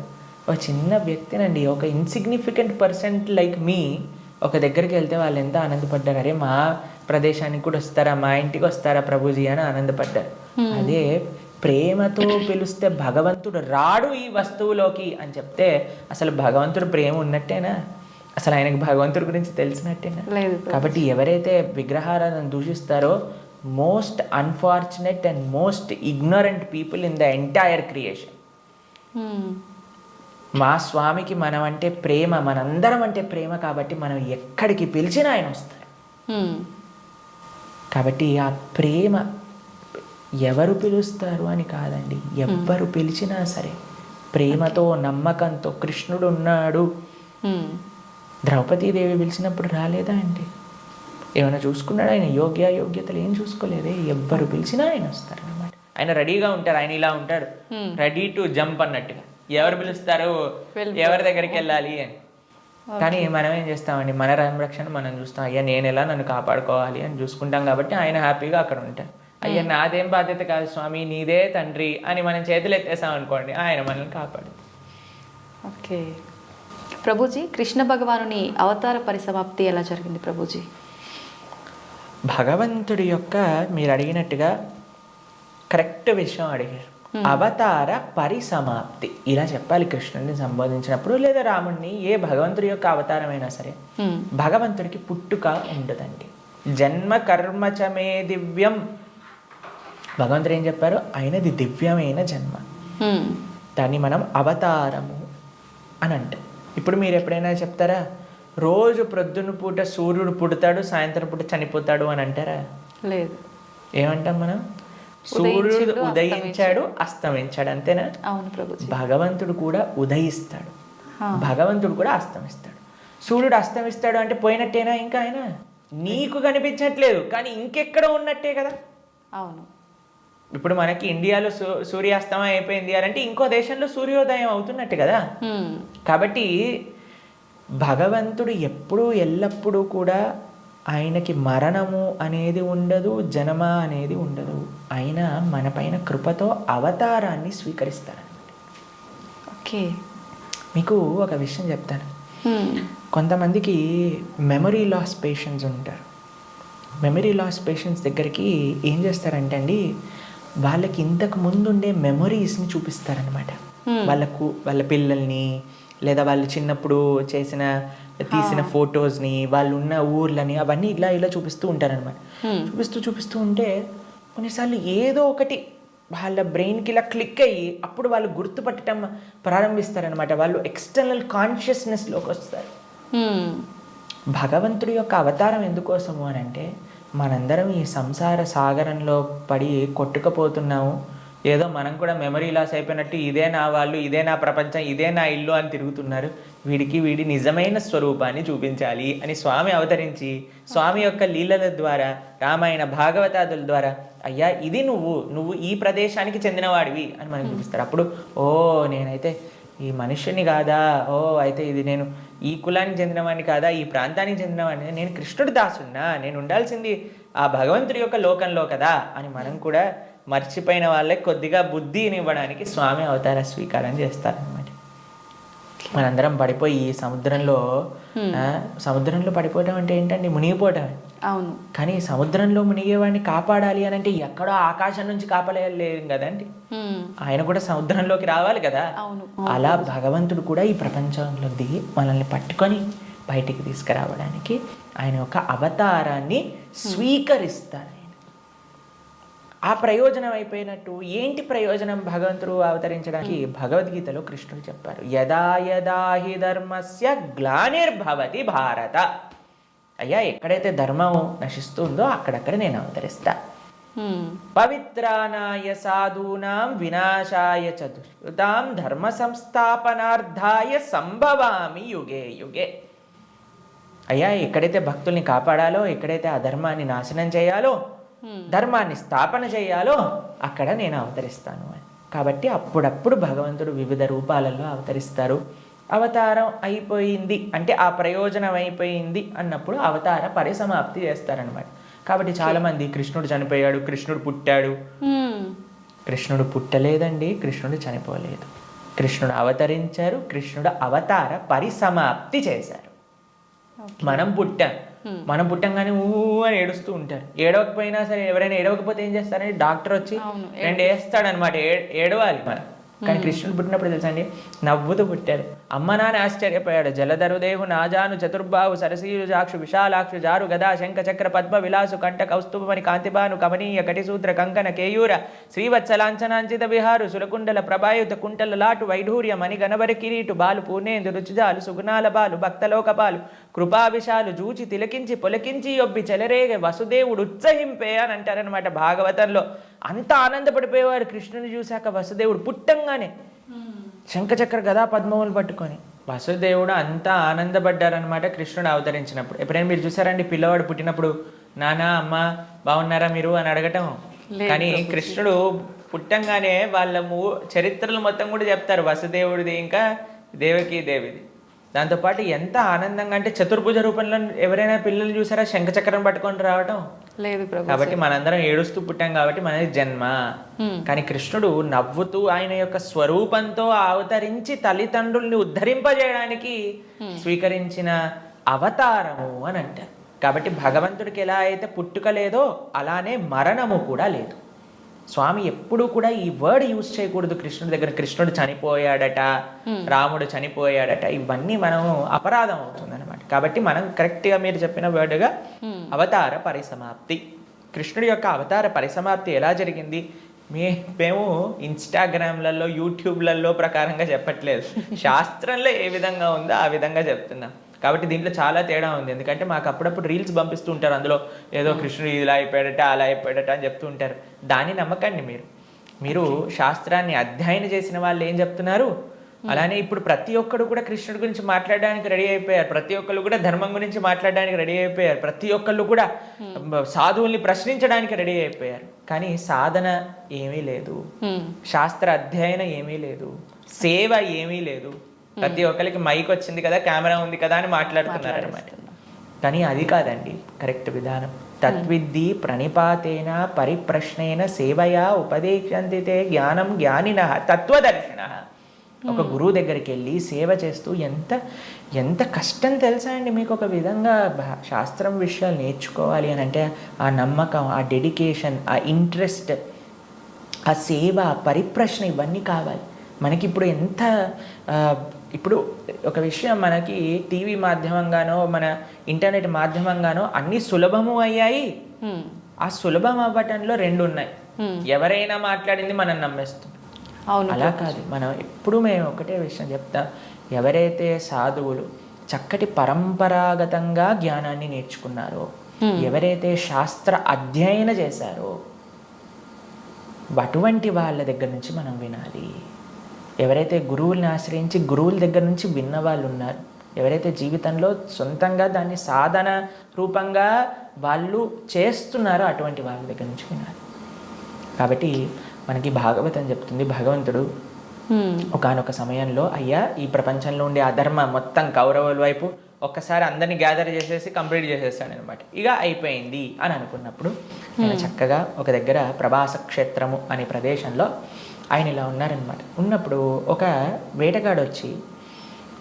Speaker 2: ఒక చిన్న వ్యక్తినండి, ఒక ఇన్సిగ్నిఫికెంట్ పర్సెంట్ లైక్ మీ ఒక దగ్గరికి వెళ్తే వాళ్ళు ఎంత ఆనందపడ్డారు, అరే మా ప్రదేశానికి కూడా వస్తారా, మా ఇంటికి వస్తారా ప్రభుజీ అని ఆనందపడ్డారు. అదే ప్రేమతో పిలిస్తే భగవంతుడు రాడు ఈ వస్తువులోకి అని చెప్తే అసలు భగవంతుడు ప్రేమ ఉన్నట్టేనా? అసలు ఆయనకి భగవంతుడి గురించి తెలిసినట్టేనా? కాబట్టి ఎవరైతే విగ్రహాలను దూషిస్తారో most unfortunate and most ignorant people in the entire creation. మా స్వామికి మనం అంటే ప్రేమ, మనందరం అంటే ప్రేమ, కాబట్టి మనం ఎక్కడికి పిలిచినా ఆయన వస్తారు. కాబట్టి ఆ ప్రేమ ఎవరు పిలుస్తారు అని కాదండి, ఎవ్వరు పిలిచినా సరే ప్రేమతో నమ్మకంతో కృష్ణుడు ఉన్నాడు. ద్రౌపదీదేవి పిలిచినప్పుడు రాలేదా అండి? ఏమైనా చూసుకున్నాడు ఆయన? యోగ్యతలు ఏం చూసుకోలేదే. ఎవ్వరు పిలిచినా ఆయన వస్తారు అన్నమాట. ఆయన రెడీగా ఉంటారు, ఆయన ఇలా ఉంటాడు, రెడీ టు జంప్ అన్నట్టుగా. ఎవరు పిలుస్తారు, ఎవరి దగ్గరికి వెళ్ళాలి అని. కానీ మనం ఏం చేస్తామండి, మన సంరక్షణ మనం చూస్తాం. అయ్యా నేను ఎలా నన్ను కాపాడుకోవాలి అని చూసుకుంటాం. కాబట్టి ఆయన హ్యాపీగా అక్కడ ఉంటారు. అయ్యా నాదేం బాధ్యత కాదు స్వామి, నీదే తండ్రి అని మనం చేతులు ఎత్తేసాం అనుకోండి, ఆయన మనల్ని కాపాడు.
Speaker 1: ఓకే ప్రభుజీ, కృష్ణ భగవానుని అవతార పరిసమాప్తి ఎలా జరిగింది ప్రభుజీ?
Speaker 2: భగవంతుడి యొక్క మీరు అడిగినట్టుగా కరెక్ట్ విషయం అడిగారు. అవతార పరిసమాప్తి ఇలా చెప్పాలి కృష్ణుడిని సంబోధించినప్పుడు, లేదా రాముడిని, ఏ భగవంతుడి యొక్క అవతారమైనా సరే. భగవంతుడికి పుట్టుక ఉండదండి. జన్మ కర్మచమే దివ్యం. భగవంతుడు ఏం చెప్పారు? ఆయనది దివ్యమైన జన్మ. దాన్ని మనం అవతారము అని అంటాం. ఇప్పుడు మీరు ఎప్పుడైనా చెప్తారా, రోజు ప్రొద్దున పూట సూర్యుడు పుడతాడు, సాయంత్రం పూట చనిపోతాడు అని అంటారా? లేదు. ఏమంటాం మనం? సూర్యుడు ఉదయించాడు, అస్తమించాడు, అంతేనా?
Speaker 1: అవును ప్రభుజీ.
Speaker 2: భగవంతుడు కూడా ఉదయిస్తాడు, భగవంతుడు కూడా అస్తమిస్తాడు. సూర్యుడు అస్తమిస్తాడు అంటే పోయినట్టేనా? ఇంకా ఆయన నీకు కనిపించట్లేదు, కానీ ఇంకెక్కడ ఉన్నట్టే కదా. అవును. ఇప్పుడు మనకి ఇండియాలో సూర్యాస్తమయం అయిపోయింది అంటే ఇంకో దేశంలో సూర్యోదయం అవుతున్నట్టు కదా. కాబట్టి భగవంతుడు ఎప్పుడూ ఎల్లప్పుడూ కూడా ఆయనకి మరణము అనేది ఉండదు, జనమ అనేది ఉండదు. ఆయన మన పైన కృపతో అవతారాన్ని స్వీకరిస్తారనమాట. ఓకే, మీకు ఒక విషయం చెప్తాను. కొంతమందికి మెమరీ లాస్ పేషెంట్స్ ఉంటారు. మెమరీ లాస్ పేషెంట్స్ దగ్గరికి ఏం చేస్తారంటే అండి, వాళ్ళకి ఇంతకు ముందు ఉండే మెమరీస్ని చూపిస్తారనమాట. వాళ్ళ పిల్లల్ని, లేదా వాళ్ళు చిన్నప్పుడు తీసిన ఫొటోస్ని, వాళ్ళు ఉన్న ఊర్లని, అవన్నీ ఇలా చూపిస్తూ ఉంటారనమాట. చూపిస్తూ ఉంటే కొన్నిసార్లు ఏదో ఒకటి వాళ్ళ బ్రెయిన్కి ఇలా క్లిక్ అయ్యి అప్పుడు వాళ్ళు గుర్తుపట్టడం ప్రారంభిస్తారనమాట. వాళ్ళు ఎక్స్టర్నల్ కాన్షియస్నెస్లోకి వస్తారు. భగవంతుడి యొక్క అవతారం ఎందుకోసము అని అంటే, మనందరం ఈ సంసార సాగరంలో పడి కొట్టుకుపోతున్నాము. ఏదో మనం కూడా మెమరీ లాస్ అయిపోయినట్టు ఇదే నా వాళ్ళు, ఇదే నా ప్రపంచం, ఇదే నా ఇల్లు అని తిరుగుతున్నారు. వీడికి వీడి నిజమైన స్వరూపాన్ని చూపించాలి అని స్వామి అవతరించి స్వామి యొక్క లీలల ద్వారా రామాయణ భాగవతాదుల ద్వారా అయ్యా ఇది నువ్వు ఈ ప్రదేశానికి చెందినవాడివి అని మనకు చూపిస్తారు. అప్పుడు ఓ నేనైతే ఈ మనుష్యుని కాదా, ఓ అయితే ఇది నేను ఈ కులానికి చెందినవాడిని కాదా, ఈ ప్రాంతానికి చెందినవాడిని, నేను కృష్ణుడి దాసున్నా, నేను ఉండాల్సింది ఆ భగవంతుడి యొక్క లోకంలో కదా అని మనం కూడా మర్చిపోయిన వాళ్ళకి కొద్దిగా బుద్ధిని ఇవ్వడానికి స్వామి అవతార స్వీకారం చేస్తారనమాట. మనందరం పడిపోయి ఈ సముద్రంలో పడిపోవటం అంటే ఏంటండి, మునిగిపోవటం.
Speaker 1: అవును.
Speaker 2: కానీ సముద్రంలో మునిగేవాడిని కాపాడాలి అని అంటే ఎక్కడో ఆకాశం నుంచి కాపాడలేం కదండి, ఆయన కూడా సముద్రంలోకి రావాలి కదా. అలా భగవంతుడు కూడా ఈ ప్రపంచంలో దిగి మనల్ని పట్టుకొని బయటికి తీసుకురావడానికి ఆయన ఒక అవతారాన్ని స్వీకరిస్తారు. ఆ ప్రయోజనం అయిపోయినట్టు ఏంటి ప్రయోజనం భగవంతుడు అవతరించడానికి? భగవద్గీతలో కృష్ణుడు చెప్పారు, యదా యదా హి ధర్మస్య గ్లానిర్భవతి భారత. అయ్యా ఎక్కడైతే ధర్మం నశిస్తుందో అక్కడక్కడ నేను అవతరిస్తా. పవిత్రానాయ సాధూనాం వినాశాయ చతుష్కృతాం ధర్మ సంస్థాపనార్థాయ సంభవామి యుగే యుగే. అయ్యా ఎక్కడైతే భక్తుల్ని కాపాడాలో, ఎక్కడైతే అధర్మాన్ని నాశనం చేయాలో, ధర్మాన్ని స్థాపన చేయాలో అక్కడ నేను అవతరిస్తాను అని. కాబట్టి అప్పుడప్పుడు భగవంతుడు వివిధ రూపాలలో అవతరిస్తారు. అవతారం అయిపోయింది అంటే ఆ ప్రయోజనం అయిపోయింది అన్నప్పుడు అవతార పరిసమాప్తి చేస్తారనమాట. కాబట్టి చాలామంది కృష్ణుడు చనిపోయాడు, కృష్ణుడు పుట్టాడు. కృష్ణుడు పుట్టలేదండి, కృష్ణుడు చనిపోలేదు. కృష్ణుడు అవతరించారు, కృష్ణుడు అవతార పరిసమాప్తి చేశారు. మనం పుట్టంగానే అని ఏడుస్తూ ఉంటారు. ఏడవకపోయినా సరే, ఎవరైనా ఏడవకపోతే ఏం చేస్తారంటే డాక్టర్ వచ్చి రెండు వేస్తాడనమాట, ఏడవాలి మనం. కానీ కృష్ణుడు పుట్టినప్పుడు తెలుసండి, నవ్వుతూ పుట్టారు. అమ్మ నాన్న ఆశ్చర్యపోయాడు. జలధరుదేహు నాజాను చతుర్బాహు సరసీలు జాక్షు విశాలాక్షు జారు గదా శంఖ చక్ర పద్మ విలాసు కంఠ కౌస్తుభమణి కాంతిబాను కమనీయ కటిసూత్ర కంకణ కేయూర శ్రీవత్సలాంఛనాంచిత విహారు సురకుండల ప్రభాయుత కుంటల లాటు వైఢూర్య మణి గణవరి కిరీటు బాలు పూర్ణేందు రుచిజాలు సుగుణాల బాలు భక్తలోకపాలు కృపావిశాలు జూచి తిలకించి పొలకించి యొబ్బి చెలరేగ వసుదేవుడు ఉత్సహింపే అని అంటారనమాట భాగవతంలో. అంత ఆనందపడిపోయేవారు కృష్ణుని చూశాక. వసుదేవుడు పుట్టంగానే శంఖచక్ర గదా పద్మములు పట్టుకొని వసుదేవుడు అంతా ఆనందపడ్డారనమాట కృష్ణుడు అవతరించినప్పుడు. ఎప్పుడైనా మీరు చూసారండి పిల్లవాడు పుట్టినప్పుడు నాన్న అమ్మ బాగున్నారా మీరు అని అడగటం? కానీ కృష్ణుడు పుట్టంగానే వాళ్ళ చరిత్రలు మొత్తం కూడా చెప్తారు, వసుదేవుడిది ఇంకా దేవకీ దేవిది. దాంతోపాటు ఎంత ఆనందంగా అంటే చతుర్భుజ రూపంలో ఎవరైనా పిల్లలు చూసారా శంఖచక్రం పట్టుకొని రావటం? లేదు. కాబట్టి మనందరం ఏడుస్తూ పుట్టాం కాబట్టి మనది జన్మ. కానీ కృష్ణుడు నవ్వుతూ ఆయన యొక్క స్వరూపంతో అవతరించి తల్లిదండ్రుల్ని ఉద్ధరింపజేయడానికి స్వీకరించిన అవతారము అని అంటారు. కాబట్టి భగవంతుడికి ఎలా అయితే పుట్టుక లేదో అలానే మరణము కూడా లేదు. స్వామి ఎప్పుడు కూడా ఈ వర్డ్ యూజ్ చేయకూడదు కృష్ణుడి దగ్గర. కృష్ణుడు చనిపోయాడట, రాముడు చనిపోయాడట, ఇవన్నీ మనం అపరాధం అవుతుంది అనమాట. కాబట్టి మనం కరెక్ట్గా మీరు చెప్పిన వర్డ్గా అవతార పరిసమాప్తి. కృష్ణుడి యొక్క అవతార పరిసమాప్తి ఎలా జరిగింది? మేము ఇన్స్టాగ్రామ్లలో యూట్యూబ్లలో ప్రకారంగా చెప్పట్లేదు, శాస్త్రంలో ఏ విధంగా ఉందో ఆ విధంగా చెప్తున్నాం. కాబట్టి దీంట్లో చాలా తేడా ఉంది. ఎందుకంటే మాకు అప్పుడప్పుడు రీల్స్ పంపిస్తూ ఉంటారు, అందులో ఏదో కృష్ణుడు ఇలా అయిపోయాడట అలా అయిపోయాడట అని చెప్తూ ఉంటారు. దాన్ని నమ్మకండి. మీరు శాస్త్రాన్ని అధ్యయనం చేసిన వాళ్ళు ఏం చెప్తున్నారు, అలానే ఇప్పుడు ప్రతి ఒక్కరు కూడా కృష్ణుడి గురించి మాట్లాడడానికి రెడీ అయిపోయారు. ప్రతి ఒక్కరు కూడా ధర్మం గురించి మాట్లాడడానికి రెడీ అయిపోయారు. ప్రతి ఒక్కళ్ళు కూడా సాధువుల్ని ప్రశ్నించడానికి రెడీ అయిపోయారు. కానీ సాధన ఏమీ లేదు, శాస్త్ర అధ్యయనం ఏమీ లేదు, సేవ ఏమీ లేదు. ప్రతి ఒక్కరికి మైక్ వచ్చింది కదా, కెమెరా ఉంది కదా అని మాట్లాడుతున్నారు అనమాట. కానీ అది కాదండి కరెక్ట్ విధానం. తత్విద్ధి ప్రణిపాతేన పరిప్రశ్నేన సేవయా ఉపదేశంతితే జ్ఞానం జ్ఞానిన తత్వదర్శిన. ఒక గురువు దగ్గరికి వెళ్ళి సేవ చేస్తూ ఎంత కష్టం తెలుసా అండి మీకు? ఒక విధంగా శాస్త్రం విషయాలు నేర్చుకోవాలి అని అంటే ఆ నమ్మకం, ఆ డెడికేషన్, ఆ ఇంట్రెస్ట్, ఆ సేవ, పరిప్రశ్న ఇవన్నీ కావాలి మనకి. ఇప్పుడు ఒక విషయం మనకి టీవీ మాధ్యమంగానో మన ఇంటర్నెట్ మాధ్యమంగానో అన్ని సులభము అయ్యాయి. ఆ సులభం అవ్వటంలో రెండు ఉన్నాయి. ఎవరైనా మాట్లాడింది మనం నమ్మేస్తాం. అలా కాదు. మేము ఒకటే విషయం చెప్తాం, ఎవరైతే సాధువులు చక్కటి పరంపరాగతంగా జ్ఞానాన్ని నేర్చుకున్నారో, ఎవరైతే శాస్త్ర అధ్యయన చేశారో అటువంటి వాళ్ళ దగ్గర నుంచి మనం వినాలి. ఎవరైతే గురువుల్ని ఆశ్రయించి గురువుల దగ్గర నుంచి విన్న వాళ్ళు ఉన్నారు, ఎవరైతే జీవితంలో సొంతంగా దాన్ని సాధన రూపంగా వాళ్ళు చేస్తున్నారో అటువంటి వాళ్ళ దగ్గర నుంచి వినాలి. కాబట్టి మనకి భాగవతం చెప్తుంది, భగవంతుడు ఒకానొక సమయంలో అయ్యా ఈ ప్రపంచంలో ఉండే అధర్మ మొత్తం కౌరవుల వైపు ఒక్కసారి అందరినీ గ్యాదర్ చేసేసి కంప్లీట్ చేసేస్తాడు అనమాట. ఇక అయిపోయింది అని అనుకున్నప్పుడు ఆయన చక్కగా ఒక దగ్గర ప్రభాస క్షేత్రము అనే ప్రదేశంలో ఆయన ఇలా ఉన్నారనమాట. ఉన్నప్పుడు ఒక వేటగాడు వచ్చి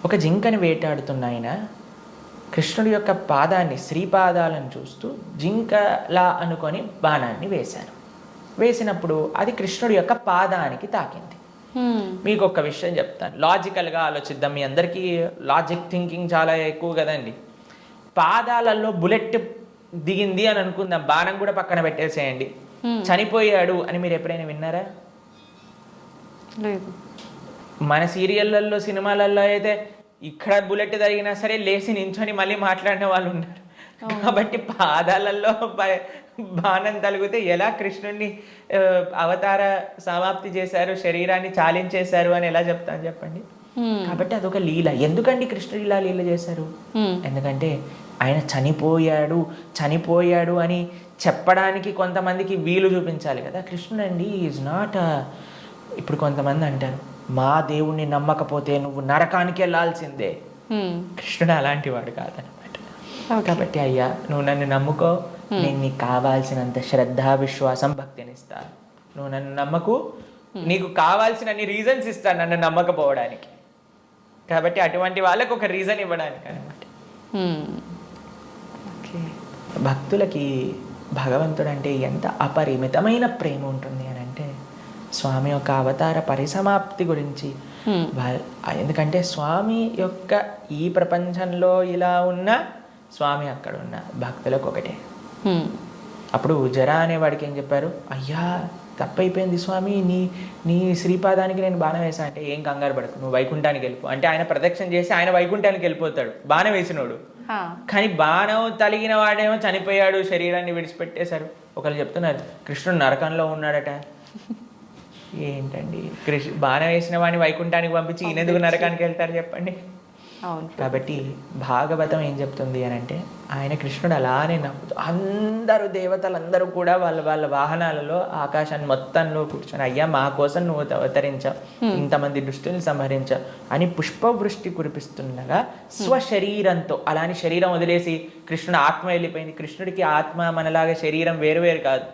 Speaker 2: ఒక జింకని వేటాడుతున్న ఆయన కృష్ణుడి యొక్క పాదాన్ని, శ్రీపాదాలను చూస్తూ జింకలా అనుకొని బాణాన్ని వేశాను. వేసినప్పుడు అది కృష్ణుడి యొక్క పాదానికి తాకింది. మీకు ఒక విషయం చెప్తాను, లాజికల్గా ఆలోచిద్దాం. మీ అందరికీ లాజిక్ థింకింగ్ చాలా ఎక్కువ కదండి. పాదాలలో బుల్లెట్ దిగింది అని అనుకుందాం, బాణం కూడా పక్కన పెట్టేసేయండి, చనిపోయాడు అని మీరు ఎప్పుడైనా విన్నారా?
Speaker 1: లేదు.
Speaker 2: మన సీరియళ్ళల్లో సినిమాలలో అయితే ఇక్కడ బుల్లెట్ తగినా సరే లేచి నించొని మళ్ళీ మాట్లాడిన వాళ్ళు ఉన్నారు. కాబట్టి పాదాలలో బాణం తలిగితే ఎలా కృష్ణుడిని అవతార సమాప్తి చేశారు, శరీరాన్ని చాలించేశారు అని ఎలా చెప్తాను చెప్పండి. కాబట్టి అదొక లీల. ఎందుకండి కృష్ణుడు ఇలా లీల చేశారు? ఎందుకంటే ఆయన చనిపోయాడు అని చెప్పడానికి కొంతమందికి వీలు చూపించాలి కదా. కృష్ణుడు అండి ఈజ్ నాట్. ఇప్పుడు కొంతమంది అంటారు, మా దేవుణ్ణి నమ్మకపోతే నువ్వు నరకానికి వెళ్ళాల్సిందే. కృష్ణుడు అలాంటి వాడు కాదనమాట. కాబట్టి అయ్యా నువ్వు నన్ను నమ్ముకో, నేను నీకు కావాల్సినంత శ్రద్ధ, విశ్వాసం, భక్తిని ఇస్తాను. నువ్వు నన్ను నమ్మకు, నీకు కావాల్సినన్ని రీజన్స్ ఇస్తాను నన్ను నమ్మకపోవడానికి. కాబట్టి అటువంటి వాళ్ళకు ఒక రీజన్ ఇవ్వడానికి అనమాట. భక్తులకి భగవంతుడు అంటే ఎంత అపరిమితమైన ప్రేమ ఉంటుంది అని అంటే స్వామి యొక్క అవతార పరిసమాప్తి గురించి. ఎందుకంటే స్వామి యొక్క ఈ ప్రపంచంలో ఇలా ఉన్న, స్వామి అక్కడ ఉన్న భక్తులకు ఒకటే. అప్పుడు జరా అనేవాడికి ఏం చెప్పారు, అయ్యా తప్పైపోయింది స్వామి, నీ శ్రీపాదానికి నేను బాణం వేసా అంటే ఏం కంగారు పడకు, నువ్వు వైకుంఠానికి వెళ్ళిపో అంటే ఆయన ప్రదక్షిణ చేసి ఆయన వైకుంఠానికి వెళ్ళిపోతాడు బాణం వేసినోడు. కానీ బాణం తలిగిన వాడేమో చనిపోయాడు, శరీరాన్ని విడిచిపెట్టేశారు. ఒకళ్ళు చెప్తున్నారు కృష్ణుడు నరకంలో ఉన్నాడట. ఏంటండి, బాణం వేసిన వాడిని వైకుంఠానికి పంపించి ఈయనెందుకు నరకానికి వెళ్తారు చెప్పండి. కాబట్టి భాగవతం ఏం చెప్తుంది అని అంటే ఆయన కృష్ణుడు అలానే నమ్ముతూ అందరూ దేవతలందరూ కూడా వాళ్ళ వాహనాలలో ఆకాశాన్ని మొత్తంలో కూర్చొని అయ్యా మా కోసం నువ్వు అవతరించావు, ఇంతమంది దుష్టుల్ని సంహరించావు అని పుష్పవృష్టి కురిపిస్తుండగా స్వశరీరంతో, అలాని శరీరం వదిలేసి కృష్ణుడు ఆత్మ వెళ్ళిపోయింది. కృష్ణుడికి ఆత్మ మనలాగా శరీరం వేరు కాదు,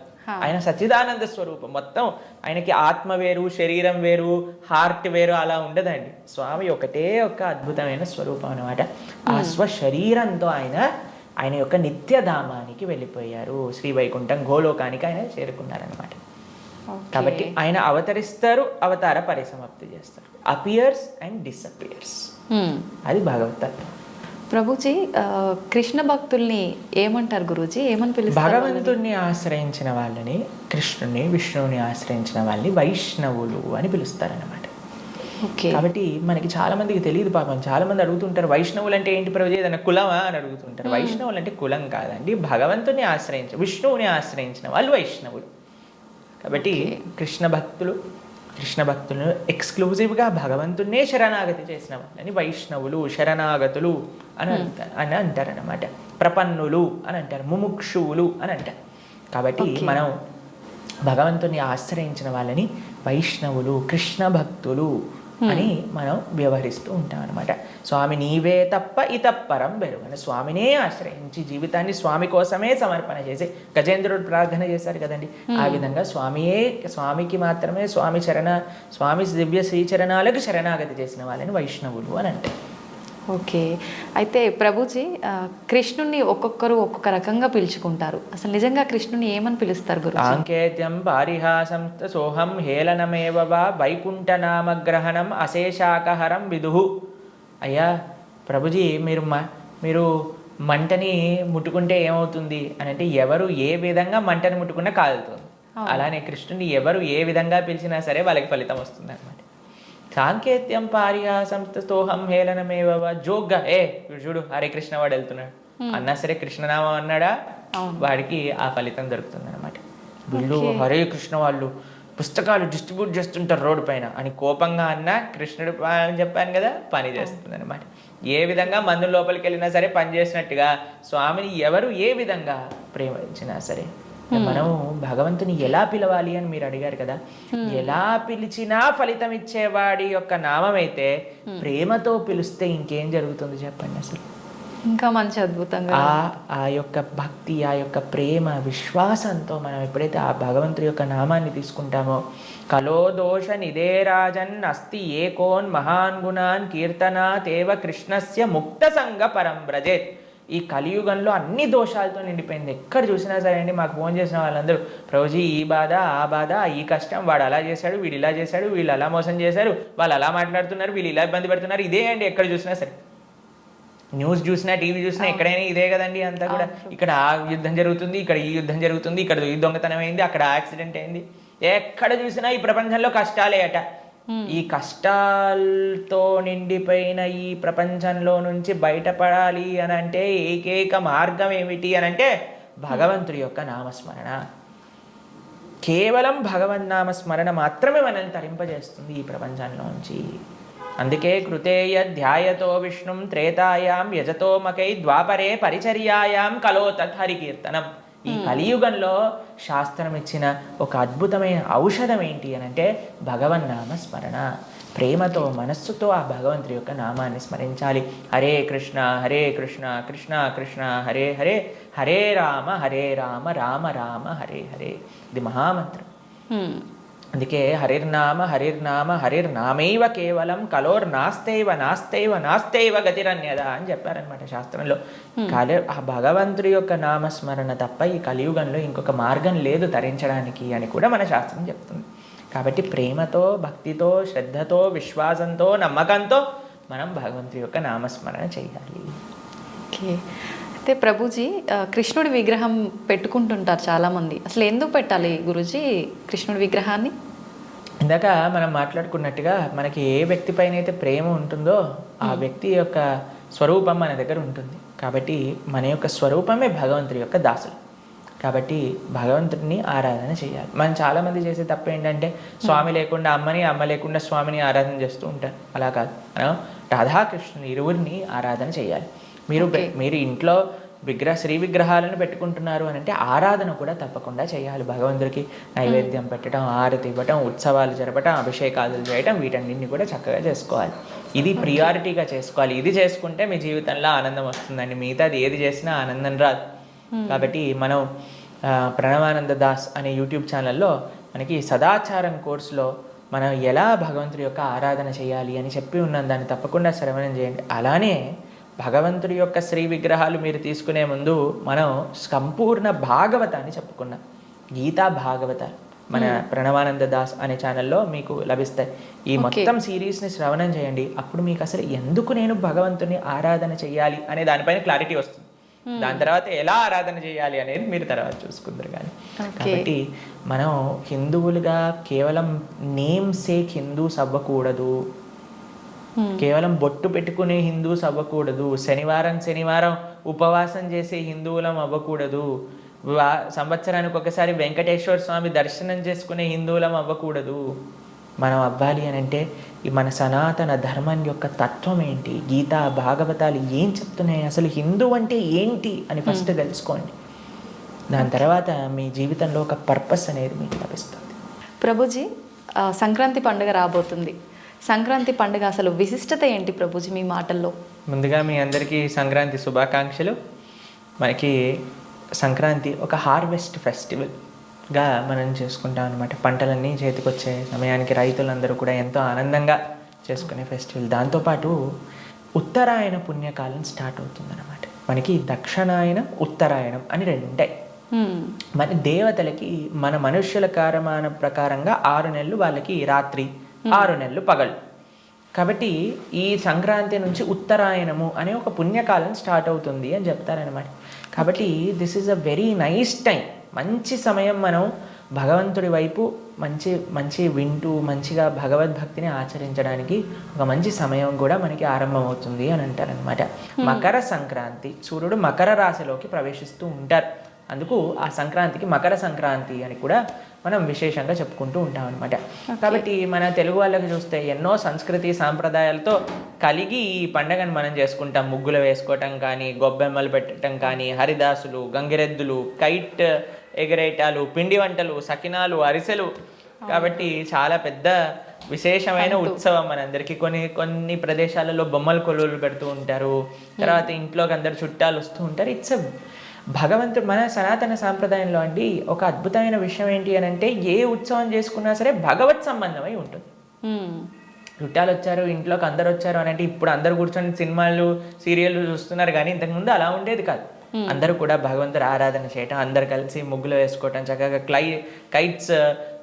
Speaker 2: ఆయన సచ్చిదానంద స్వరూపం. మొత్తం ఆయనకి ఆత్మ వేరు, శరీరం వేరు, హార్ట్ వేరు అలా ఉండదండి. స్వామి ఒకటే ఒక అద్భుతమైన స్వరూపం అనమాట. ఆ స్వశరీరంతో ఆయన యొక్క నిత్యధామానికి వెళ్ళిపోయారు. శ్రీవైకుంఠం గోలోకానికి ఆయన చేరుకున్నారనమాట. కాబట్టి ఆయన అవతరిస్తారు, అవతార పరిసమాప్తి చేస్తారు. Appears and disappears. అది భగవతత్వం.
Speaker 1: ప్రభుజీ, కృష్ణ భక్తుల్ని ఏమంటారు గురూజీ, ఏమని పిలుస్తారు?
Speaker 2: భగవంతుణ్ణి ఆశ్రయించిన వాళ్ళని, కృష్ణుని విష్ణువుని ఆశ్రయించిన వాళ్ళని వైష్ణవులు అని పిలుస్తారనమాట. కాబట్టి మనకి చాలా మందికి తెలియదు పాపం. చాలా మంది అడుగుతుంటారు వైష్ణవులు అంటే ఏంటి ప్రభుజీ, ఏదైనా కులమా అని అడుగుతుంటారు. వైష్ణవులు అంటే కులం కాదండి, భగవంతుని విష్ణువుని ఆశ్రయించిన వాళ్ళు వైష్ణవులు. కాబట్టి కృష్ణ భక్తులను ఎక్స్క్లూజివ్గా భగవంతున్నే శరణాగతి చేసిన వాళ్ళని వైష్ణవులు, శరణాగతులు అని అంటారనమాట. ప్రపన్నులు అని అంటారు, ముముక్షువులు అని అంటారు. కాబట్టి మనం భగవంతుని ఆశ్రయించిన వాళ్ళని వైష్ణవులు, కృష్ణ భక్తులు అని మనం వ్యవహరిస్తూ ఉంటాం అనమాట. స్వామి నీవే తప్ప ఇతప్పరం బెరుగని, స్వామినే ఆశ్రయించి జీవితాన్ని స్వామి కోసమే సమర్పణ చేసి గజేంద్రుడు ప్రార్థన చేశారు కదండి. ఆ విధంగా స్వామికి మాత్రమే స్వామి దివ్య శ్రీచరణాలకు శరణాగతి చేసిన వాళ్ళని వైష్ణవులు అని అంటారు.
Speaker 1: ఓకే. అయితే ప్రభుజీ, కృష్ణుని ఒక్కొక్కరు ఒక్కొక్క రకంగా పిలుచుకుంటారు. అసలు నిజంగా కృష్ణుని ఏమని పిలుస్తారు గురు?
Speaker 2: సాంకేత్యం పారిహాసం సోహం హేళనమేవ వా వైకుంఠనామగ్రహణం అశేషాకహరం విదుహు. అయ్యా ప్రభుజీ, మీరు మంటని ముట్టుకుంటే ఏమవుతుంది అని అంటే ఎవరు ఏ విధంగా మంటని ముట్టుకున్నా కాలుతుంది. అలానే కృష్ణుని ఎవరు ఏ విధంగా పిలిచినా సరే వాళ్ళకి ఫలితం వస్తుంది అనమాట. సాంకేత్యం పారిహాసం స్తోహం హేళనమేవ జోగ్గా చూడు హరే కృష్ణ వాడు వెళ్తున్నాడు అన్నా సరే, కృష్ణనామం అన్నాడా వాడికి ఆ ఫలితం దొరుకుతుంది అనమాట. వీళ్ళు హరే కృష్ణ వాళ్ళు పుస్తకాలు డిస్ట్రిబ్యూట్ చేస్తుంటారు రోడ్డు పైన అని కోపంగా అన్న కృష్ణుడు అని చెప్పాను కదా, పని చేస్తుంది అనమాట. ఏ విధంగా మందు లోపలికి వెళ్ళినా సరే పని చేసినట్టుగా స్వామిని ఎవరు ఏ విధంగా ప్రేమించినా సరే మనం భగవంతుని ఎలా పిలవాలి అని మీరు అడిగారు కదా, ఎలా పిలిచినా ఫలితం ఇచ్చేవాడి యొక్క నామం అయితే ప్రేమతో పిలిస్తే ఇంకేం జరుగుతుంది చెప్పండి అసలు.
Speaker 1: ఇంకా మంచి అద్భుతంగా
Speaker 2: ఆ యొక్క భక్తి, ఆ యొక్క ప్రేమ, విశ్వాసంతో మనం ఎప్పుడైతే ఆ భగవంతుడి యొక్క నామాన్ని తీసుకుంటామో, కలో దోష నిదేరాజన్ అస్తి ఏకోన్ మహాన్ గుణాన్ కీర్తనాతేవ కృష్ణస్య ముక్త సంగ పరం వ్రజేత్. ఈ కలియుగంలో అన్ని దోషాలతో నిండిపోయింది. ఎక్కడ చూసినా సరే అండి, మాకు ఫోన్ చేసిన వాళ్ళందరూ ప్రభుజీ ఈ బాధ ఆ బాధ, ఈ కష్టం, వాడు అలా చేశాడు, వీడు ఇలా చేశాడు, వీళ్ళు అలా మోసం చేశారు, వాళ్ళు అలా మాట్లాడుతున్నారు, వీళ్ళు ఇలా ఇబ్బంది పెడుతున్నారు, ఇదే అండి. ఎక్కడ చూసినా సరే, న్యూస్ చూసినా టీవీ చూసినా ఎక్కడైనా ఇదే కదండి అంతా కూడా. ఇక్కడ ఆ యుద్ధం జరుగుతుంది, ఇక్కడ ఈ యుద్ధం జరుగుతుంది, ఇక్కడ ఈ దొంగతనం అయింది, అక్కడ యాక్సిడెంట్ అయింది. ఎక్కడ చూసినా ఈ ప్రపంచంలో కష్టాలే అట. ఈ కష్టాలతో నిండిపోయిన ఈ ప్రపంచంలో నుంచి బయటపడాలి అని అంటే ఏకైక మార్గం ఏమిటి అని అంటే భగవంతుడి యొక్క నామస్మరణ. కేవలం భగవన్నామస్మరణ మాత్రమే మనల్ని తరింపజేస్తుంది ఈ ప్రపంచంలోంచి. అందుకే కృతేయ ధ్యాయతో విష్ణుం త్రేతాయాం యజతో మకై ద్వాపరే పరిచర్యాయాం కలో తత్హరికీర్తనం. ఈ కలియుగంలో శాస్త్రం ఇచ్చిన ఒక అద్భుతమైన ఔషధం ఏంటి అని అంటే భగవన్నామ స్మరణ. ప్రేమతో మనస్సుతో ఆ భగవంతుడి యొక్క నామాన్ని స్మరించాలి. హరే కృష్ణ కృష్ణ కృష్ణ హరే హరే, హరే రామ రామ రామ హరే హరే. ఇది మహామంత్రం. అందుకే హరిర్నామ హరిర్నామైవ కేవలం కలోర్నాస్తైవ నాస్తైవ నాస్తైవ గతిరన్యద అని చెప్పారనమాట శాస్త్రంలో. ఆ భగవంతుడి యొక్క నామస్మరణ తప్ప ఈ కలియుగంలో ఇంకొక మార్గం లేదు తరించడానికి అని కూడా మన శాస్త్రం చెప్తుంది. కాబట్టి ప్రేమతో, భక్తితో, శ్రద్ధతో, విశ్వాసంతో, నమ్మకంతో మనం భగవంతుడి యొక్క నామస్మరణ చేయాలి.
Speaker 1: ఓకే. అయితే ప్రభుజీ, కృష్ణుడి విగ్రహం పెట్టుకుంటుంటారు చాలామంది. అసలు ఎందుకు పెట్టాలి గురుజీ కృష్ణుడి విగ్రహాన్ని?
Speaker 2: ఇందాక మనం మాట్లాడుకున్నట్టుగా మనకి ఏ వ్యక్తి పైన అయితే ప్రేమ ఉంటుందో ఆ వ్యక్తి యొక్క స్వరూపం మన దగ్గర ఉంటుంది. కాబట్టి మన యొక్క స్వరూపమే భగవంతుడి యొక్క దాసులు. కాబట్టి భగవంతుడిని ఆరాధన చేయాలి. మనం చాలామంది చేసే తప్పు ఏంటంటే స్వామి లేకుండా అమ్మని, అమ్మ లేకుండా స్వామిని ఆరాధన చేస్తూ ఉంటారు. అలా కాదు, మనం రాధాకృష్ణుని ఇరువురిని ఆరాధన చేయాలి. మీరు ఇంట్లో శ్రీ విగ్రహాలను పెట్టుకుంటున్నారు అని అంటే ఆరాధన కూడా తప్పకుండా చేయాలి. భగవంతుడికి నైవేద్యం పెట్టడం, ఆరతి ఇవ్వటం, ఉత్సవాలు జరపటం, అభిషేకాలు చేయటం, వీటన్నింటినీ కూడా చక్కగా చేసుకోవాలి. ఇది ప్రియారిటీగా చేసుకోవాలి. ఇది చేసుకుంటే మీ జీవితంలో ఆనందం వస్తుందండి. మిగతాది ఏది చేసినా ఆనందం రాదు. కాబట్టి మనం ప్రణవానంద దాస్ అనే యూట్యూబ్ ఛానల్లో మనకి సదాచారం కోర్సులో మనం ఎలా భగవంతుడి యొక్క ఆరాధన చేయాలి అని చెప్పి ఉన్నాం. దాన్ని తప్పకుండా శ్రవణం చేయండి. అలానే భగవంతుడి యొక్క శ్రీ విగ్రహాలు మీరు తీసుకునే ముందు మనం సంపూర్ణ భాగవతాన్ని చెప్పుకున్నాం. గీతా భాగవతాలు మన ప్రణవానంద దాస్ అనే ఛానల్లో మీకు లభిస్తాయి. ఈ మొత్తం సిరీస్ని శ్రవణం చేయండి. అప్పుడు మీకు అసలు ఎందుకు నేను భగవంతుని ఆరాధన చేయాలి అనే దానిపైన క్లారిటీ వస్తుంది. దాని తర్వాత ఎలా ఆరాధన చేయాలి అనేది మీరు తర్వాత చూసుకుందరు. కానీ కాబట్టి మనం హిందువులుగా కేవలం నేమ్ సేక్ హిందూస్ అవ్వకూడదు. కేవలం బొట్టు పెట్టుకునే హిందూస్ అవ్వకూడదు. శనివారం ఉపవాసం చేసే హిందువులం అవ్వకూడదు. సంవత్సరానికి ఒకసారి వెంకటేశ్వర స్వామి దర్శనం చేసుకునే హిందువులం అవ్వకూడదు. మనం అవ్వాలి అని అంటే మన సనాతన ధర్మం యొక్క తత్వం ఏంటి, గీతా భాగవతాలు ఏం చెప్తున్నాయి, అసలు హిందూ అంటే ఏంటి అని ఫస్ట్ తెలుసుకోండి. దాని తర్వాత మీ జీవితంలో ఒక పర్పస్ అనేది మీకు లభిస్తుంది.
Speaker 1: ప్రభుజీ, సంక్రాంతి పండుగ రాబోతుంది. సంక్రాంతి పండుగ అసలు విశిష్టత ఏంటి ప్రభుజీ మీ మాటల్లో?
Speaker 2: ముందుగా మీ అందరికీ సంక్రాంతి శుభాకాంక్షలు. మనకి సంక్రాంతి ఒక హార్వెస్ట్ ఫెస్టివల్గా మనం చేసుకుంటాం అనమాట. పంటలన్నీ చేతికొచ్చే సమయానికి రైతులందరూ కూడా ఎంతో ఆనందంగా చేసుకునే ఫెస్టివల్. దాంతోపాటు ఉత్తరాయణ పుణ్యకాలం స్టార్ట్ అవుతుందన్నమాట. మనకి దక్షిణాయనం, ఉత్తరాయణం అని రెండు ఉంటాయి. మన దేవతలకి మన మనుష్యుల కాలమాన ప్రకారంగా 6 నెలలు వాళ్ళకి రాత్రి, 6 నెలలు పగలు. కాబట్టి ఈ సంక్రాంతి నుంచి ఉత్తరాయణము అనే ఒక పుణ్యకాలం స్టార్ట్ అవుతుంది అని చెప్తారనమాట. కాబట్టి this is a very nice time, మంచి సమయం. మనం భగవంతుడి వైపు మంచి వింటూ మంచిగా భగవద్భక్తిని ఆచరించడానికి ఒక మంచి సమయం కూడా మనకి ఆరంభమవుతుంది అని అంటారనమాట. మకర సంక్రాంతి, సూర్యుడు మకర రాశిలోకి ప్రవేశిస్తూ ఉంటారు. అందుకు ఆ సంక్రాంతికి మకర సంక్రాంతి అని కూడా మనం విశేషంగా చెప్పుకుంటూ ఉంటాం అనమాట. కాబట్టి మన తెలుగు వాళ్ళకి చూస్తే ఎన్నో సంస్కృతి సాంప్రదాయాలతో కలిగి ఈ పండగను మనం చేసుకుంటాం. ముగ్గులు వేసుకోవటం కానీ, గొబ్బెమ్మలు పెట్టడం కానీ, హరిదాసులు, గంగిరెద్దులు, కైట్ ఎగరేటాలు, పిండి వంటలు, సకినాలు, అరిసెలు. కాబట్టి చాలా పెద్ద విశేషమైన ఉత్సవం మనందరికీ. కొన్ని ప్రదేశాలలో బొమ్మల కొలువులు పెడుతూ ఉంటారు. తర్వాత ఇంట్లోకి అందరు చుట్టాలు వస్తూ ఉంటారు. ఇట్స్ భగవంతుడు మన సనాతన సాంప్రదాయంలో అండి ఒక అద్భుతమైన విషయం ఏంటి అని అంటే, ఏ ఉత్సవం చేసుకున్నా సరే భగవత్ సంబంధమై ఉంటుంది. చుట్టాలు వచ్చారు, ఇంట్లోకి అందరు వచ్చారు అని అంటే ఇప్పుడు అందరు కూర్చొని సినిమాలు సీరియళ్ళు చూస్తున్నారు, కానీ ఇంతకుముందు అలా ఉండేది కాదు. అందరూ కూడా భగవంతుడు ఆరాధన చేయటం, అందరు కలిసి ముగ్గులు వేసుకోవటం, చక్కగా కైట్స్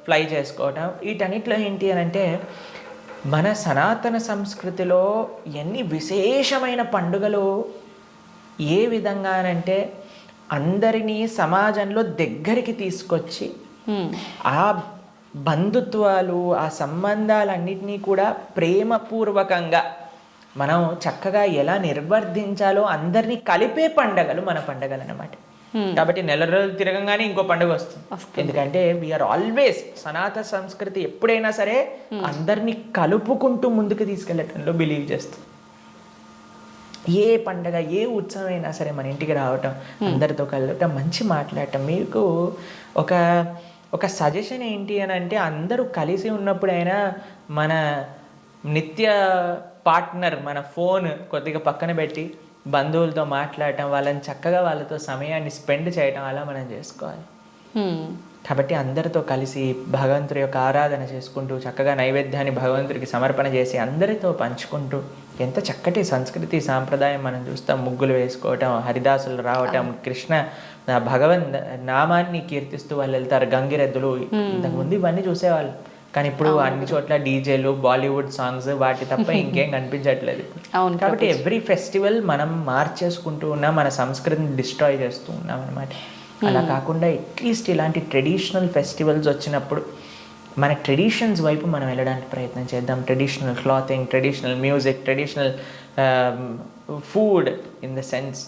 Speaker 2: ఫ్లై చేసుకోవటం. వీటన్నిటిలో ఏంటి అని అంటే మన సనాతన సంస్కృతిలో ఎన్ని విశేషమైన పండుగలు ఏ విధంగా అంటే అందరినీ సమాజంలో దగ్గరికి తీసుకొచ్చి ఆ బంధుత్వాలు, ఆ సంబంధాలన్నిటినీ కూడా ప్రేమపూర్వకంగా మనం చక్కగా ఎలా నిర్వర్తించాలో అందరినీ కలిపే పండగలు మన పండగలు అన్నమాట. కాబట్టి నెల రోజులు తిరగంగానే ఇంకో పండుగ వస్తుంది. ఎందుకంటే వీఆర్ ఆల్వేస్ సనాతన సంస్కృతి ఎప్పుడైనా సరే అందరినీ కలుపుకుంటూ ముందుకు తీసుకెళ్ళటంలో బిలీవ్ చేస్తుంది. ఏ పండగ ఏ ఉత్సవం అయినా సరే మన ఇంటికి రావటం, అందరితో కలవటం, మంచి మాట్లాడటం. మీకు ఒక సజెషన్ ఏంటి అని అంటే, అందరూ కలిసి ఉన్నప్పుడైనా మన నిత్య పార్ట్నర్ మన ఫోన్ కొద్దిగా పక్కన పెట్టి బంధువులతో మాట్లాడటం, వాళ్ళని చక్కగా వాళ్ళతో సమయాన్ని స్పెండ్ చేయటం అలా మనం చేసుకోవాలి. కాబట్టి అందరితో కలిసి భగవంతుడి యొక్క ఆరాధన చేసుకుంటూ చక్కగా నైవేద్యాన్ని భగవంతుడికి సమర్పణ చేసి అందరితో పంచుకుంటూ ఎంత చక్కటి సంస్కృతి సాంప్రదాయం మనం చూస్తాం. ముగ్గులు వేసుకోవటం, హరిదాసులు రావటం, కృష్ణ భగవన్ నామాన్ని కీర్తిస్తూ వాళ్ళు వెళ్తారు. గంగిరెద్దులు, ఇంతకుముందు ఇవన్నీ చూసేవాళ్ళు, కానీ ఇప్పుడు అన్ని చోట్ల డీజేలు, బాలీవుడ్ సాంగ్స్, వాటి తప్ప ఇంకేం కనిపించట్లేదు. కాబట్టి ఎవ్రీ ఫెస్టివల్ మనం మార్చేసుకుంటూ ఉన్నాం, మన సంస్కృతిని డిస్ట్రాయ్ చేస్తూ ఉన్నాం అనమాట. అలా కాకుండా అట్లీస్ట్ ఇలాంటి ట్రెడిషనల్ ఫెస్టివల్స్ వచ్చినప్పుడు మన ట్రెడిషన్స్ వైపు మనం వెళ్ళడానికి ప్రయత్నం చేద్దాం. Traditional clothing, traditional music, traditional food, in the sense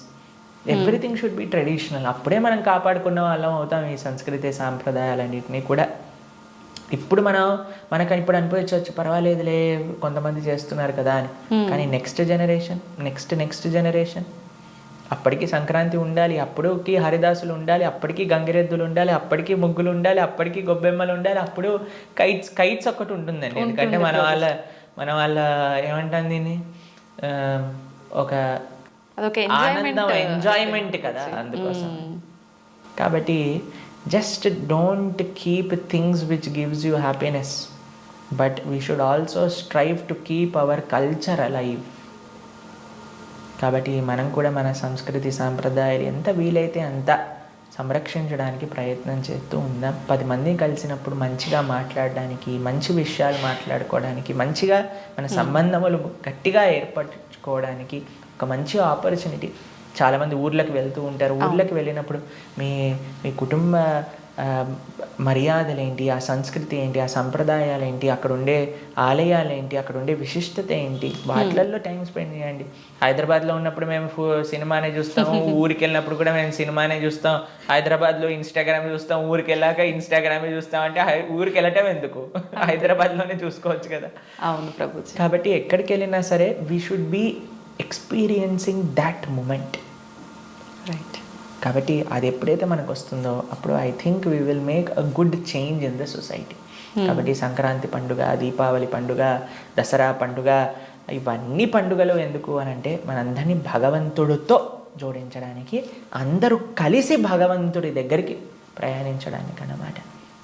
Speaker 2: everything should be traditional. అప్పుడే మనం కాపాడుకున్న వాళ్ళం అవుతాం ఈ సంస్కృతి సాంప్రదాయాలన్నింటినీ కూడా. ఇప్పుడు మనకు ఇప్పుడు అనిపించవచ్చు, పర్వాలేదులే కొంతమంది చేస్తున్నారు కదా అని, కానీ నెక్స్ట్ జనరేషన్ అప్పటికి సంక్రాంతి ఉండాలి, అప్పటికి హరిదాసులు ఉండాలి, అప్పటికి గంగిరెద్దులు ఉండాలి, అప్పటికి ముగ్గులు ఉండాలి, అప్పటికి గొబ్బెమ్మలు ఉండాలి, అప్పుడు కైట్స్ ఒక్కటి ఉంటుందండి. ఎందుకంటే మన వాళ్ళ ఏమంటాం దీన్ని, ఒక ఆనందం, ఎంజాయ్మెంట్ కదా, అందుకోసం. కాబట్టి just don't keep things which gives you happiness, but we should also strive to keep our culture alive. కాబట్టి మనం కూడా మన సంస్కృతి సాంప్రదాయాలు ఎంత వీలైతే అంత సంరక్షించడానికి ప్రయత్నం చేస్తూ ఉందాం. 10 మంది కలిసినప్పుడు మంచిగా మాట్లాడడానికి, మంచి విషయాలు మాట్లాడుకోవడానికి, మంచిగా మన సంబంధములు గట్టిగా ఏర్పరచుకోవడానికి ఒక మంచి ఆపర్చునిటీ. చాలామంది ఊర్లకు వెళ్తూ ఉంటారు. ఊర్లకు వెళ్ళినప్పుడు మీ కుటుంబ మర్యాదలు ఏంటి, ఆ సంస్కృతి ఏంటి, ఆ సంప్రదాయాలు ఏంటి, అక్కడ ఉండే ఆలయాలు ఏంటి, అక్కడ ఉండే విశిష్టత ఏంటి, వాటిల్లో టైం స్పెండ్ చేయండి. హైదరాబాద్లో ఉన్నప్పుడు మేము సినిమానే చూస్తాము, ఊరికి వెళ్ళినప్పుడు కూడా మేము సినిమానే చూస్తాం. హైదరాబాద్లో ఇన్స్టాగ్రామ్ చూస్తాం, ఊరికి వెళ్ళాక ఇన్స్టాగ్రామే చూస్తాం. అంటే ఊరికి వెళ్ళటం ఎందుకు, హైదరాబాద్లోనే చూసుకోవచ్చు కదా.
Speaker 1: అవును ప్రభు.
Speaker 2: కాబట్టి ఎక్కడికి వెళ్ళినా సరే we should be experiencing that moment, right? కాబట్టి అది ఎప్పుడైతే మనకు వస్తుందో అప్పుడు I think we will make a good change in the society. కాబట్టి సంక్రాంతి పండుగ, దీపావళి పండుగ, దసరా పండుగ, ఇవన్నీ పండుగలు ఎందుకు అని అంటే మనందరినీ భగవంతుడితో జోడించడానికి, అందరూ కలిసి భగవంతుడి దగ్గరికి ప్రయాణించడానికి అన్నమాట.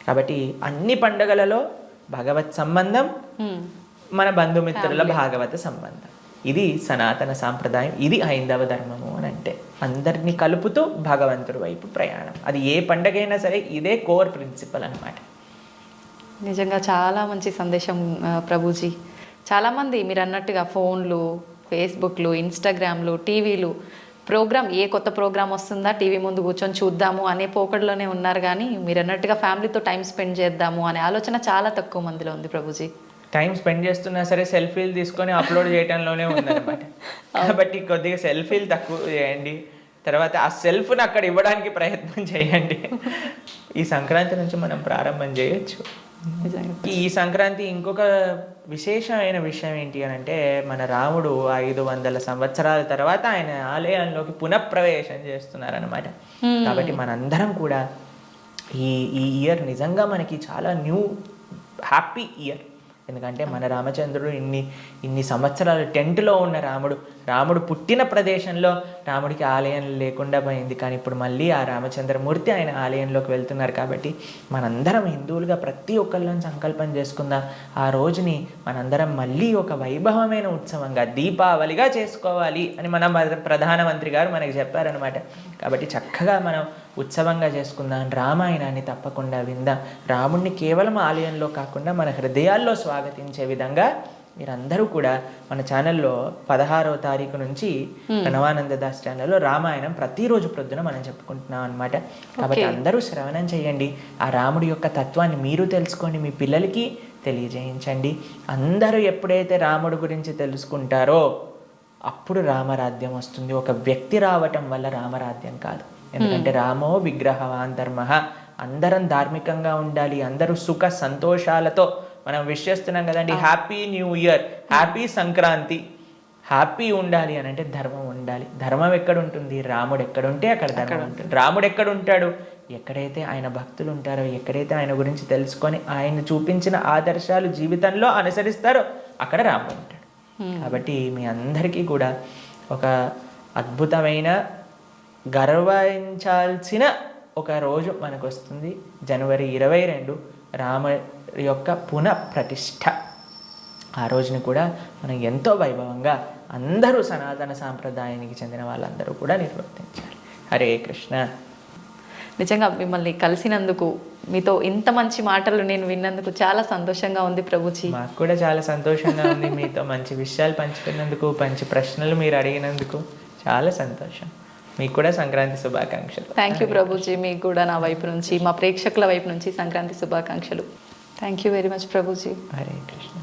Speaker 2: కాబట్టి అన్ని పండుగలలో భగవత్ సంబంధం, మన బంధుమిత్రుల భాగవత సంబంధం. ఇది సనాతన సాంప్రదాయం, ఇది హైందవ ధర్మము అని అంటే అందరినీ కలుపుతూ భగవంతుడి వైపు ప్రయాణం. అది ఏ పండగైనా సరే ఇదే కోర్ ప్రిన్సిపల్ అన్నమాట.
Speaker 1: నిజంగా చాలా మంచి సందేశం ప్రభుజీ. చాలామంది మీరు అన్నట్టుగా ఫోన్లు, ఫేస్బుక్లు, ఇన్స్టాగ్రామ్లు, టీవీలు, ఏ కొత్త ప్రోగ్రామ్ వస్తుందా టీవీ ముందు కూర్చొని చూద్దాము అనే పోకడలోనే ఉన్నారు. కానీ మీరు అన్నట్టుగా ఫ్యామిలీతో టైం స్పెండ్ చేద్దాము అనే ఆలోచన చాలా తక్కువ మందిలో ఉంది ప్రభుజీ.
Speaker 2: టైం స్పెండ్ చేస్తున్నా సరే సెల్ఫీలు తీసుకొని అప్లోడ్ చేయడంలోనే ఉందన్నమాట. కాబట్టి కొద్దిగా సెల్ఫీలు తక్కువ చేయండి, తర్వాత ఆ సెల్ఫ్ని అక్కడ ఇవ్వడానికి ప్రయత్నం చేయండి. ఈ సంక్రాంతి నుంచి మనం ప్రారంభం చేయొచ్చు.
Speaker 1: నిజంగా
Speaker 2: ఈ సంక్రాంతి ఇంకొక విశేషమైన విషయం ఏంటి అని అంటే, మన రాముడు 500 సంవత్సరాల తర్వాత ఆయన ఆలయంలోకి పునఃప్రవేశం చేస్తున్నారనమాట. కాబట్టి మనందరం కూడా ఈ ఇయర్ నిజంగా మనకి చాలా హ్యాపీ ఇయర్. ఎందుకంటే మన రామచంద్రుడు ఇన్ని సంవత్సరాలు టెంట్లో ఉన్న రాముడు పుట్టిన ప్రదేశంలో రాముడికి ఆలయం లేకుండా పోయింది. కానీ ఇప్పుడు మళ్ళీ ఆ రామచంద్రమూర్తి ఆయన ఆలయంలోకి వెళ్తున్నారు. కాబట్టి మనందరం హిందువులుగా ప్రతి ఒక్కళ్ళం సంకల్పం చేసుకుందాం, ఆ రోజుని మనందరం మళ్ళీ ఒక వైభవమైన ఉత్సవంగా దీపావళిగా చేసుకోవాలి అని మన ప్రధానమంత్రి గారు మనకి చెప్పారనమాట. కాబట్టి చక్కగా మనం ఉత్సవంగా చేసుకుందాం, రామాయణాన్ని తప్పకుండా విందాం, రాముడిని కేవలం ఆలయంలో కాకుండా మన హృదయాల్లో స్వాగతించే విధంగా మీరందరూ కూడా మన ఛానల్లో 16వ తారీఖు నుంచి ప్రణవానంద దాస్ ఛానల్లో రామాయణం ప్రతిరోజు ప్రొద్దున మనం చెప్పుకుంటున్నాం అనమాట. కాబట్టి అందరూ శ్రవణం చేయండి, ఆ రాముడి యొక్క తత్వాన్ని మీరు తెలుసుకోండి, మీ పిల్లలకి తెలియజేయించండి. అందరూ ఎప్పుడైతే రాముడి గురించి తెలుసుకుంటారో అప్పుడు రామరాజ్యం వస్తుంది. ఒక వ్యక్తి రావటం వల్ల రామరాజ్యం కాదు. ఎందుకంటే రామో విగ్రహవాన్ ధర్మ. అందరం ధార్మికంగా ఉండాలి, అందరూ సుఖ సంతోషాలతో మనం విష్ చేస్తున్నాం కదండి. Happy new year, happy Sankranti. Happy ఉండాలి అని అంటే ధర్మం ఉండాలి. ధర్మం ఎక్కడ ఉంటుంది? రాముడు ఎక్కడ ఉంటే అక్కడ ధర్మం ఉంటుంది. రాముడు ఎక్కడ ఉంటాడు? ఎక్కడైతే ఆయన భక్తులు ఉంటారో, ఎక్కడైతే ఆయన గురించి తెలుసుకొని ఆయన చూపించిన ఆదర్శాలు జీవితంలో అనుసరిస్తారో అక్కడ రాముడు ఉంటాడు. కాబట్టి మీ అందరికీ కూడా ఒక అద్భుతమైన గర్వించాల్సిన ఒక రోజు మనకు వస్తుంది. జనవరి 22 రామ యొక్క పునఃప్రతిష్ఠ. ఆ రోజుని కూడా మనం ఎంతో వైభవంగా అందరూ సనాతన సాంప్రదాయానికి చెందిన వాళ్ళందరూ కూడా నిర్వర్తించాలి. హరే కృష్ణ.
Speaker 1: నిజంగా మిమ్మల్ని కలిసినందుకు, మీతో ఇంత మంచి మాటలు నేను విన్నందుకు చాలా సంతోషంగా ఉంది ప్రభుజీ.
Speaker 2: మాకు కూడా చాలా సంతోషంగా ఉంది, మీతో మంచి విషయాలు పంచుకున్నందుకు, మంచి ప్రశ్నలు మీరు అడిగినందుకు చాలా సంతోషం. మీకు కూడా సంక్రాంతి శుభాకాంక్షలు.
Speaker 1: Thank you Prabhuji. మీకు కూడా నా వైపు నుంచి, మా ప్రేక్షకుల వైపు నుంచి సంక్రాంతి శుభాకాంక్షలు. Thank you very much Prabhuji.
Speaker 2: Hare Krishna.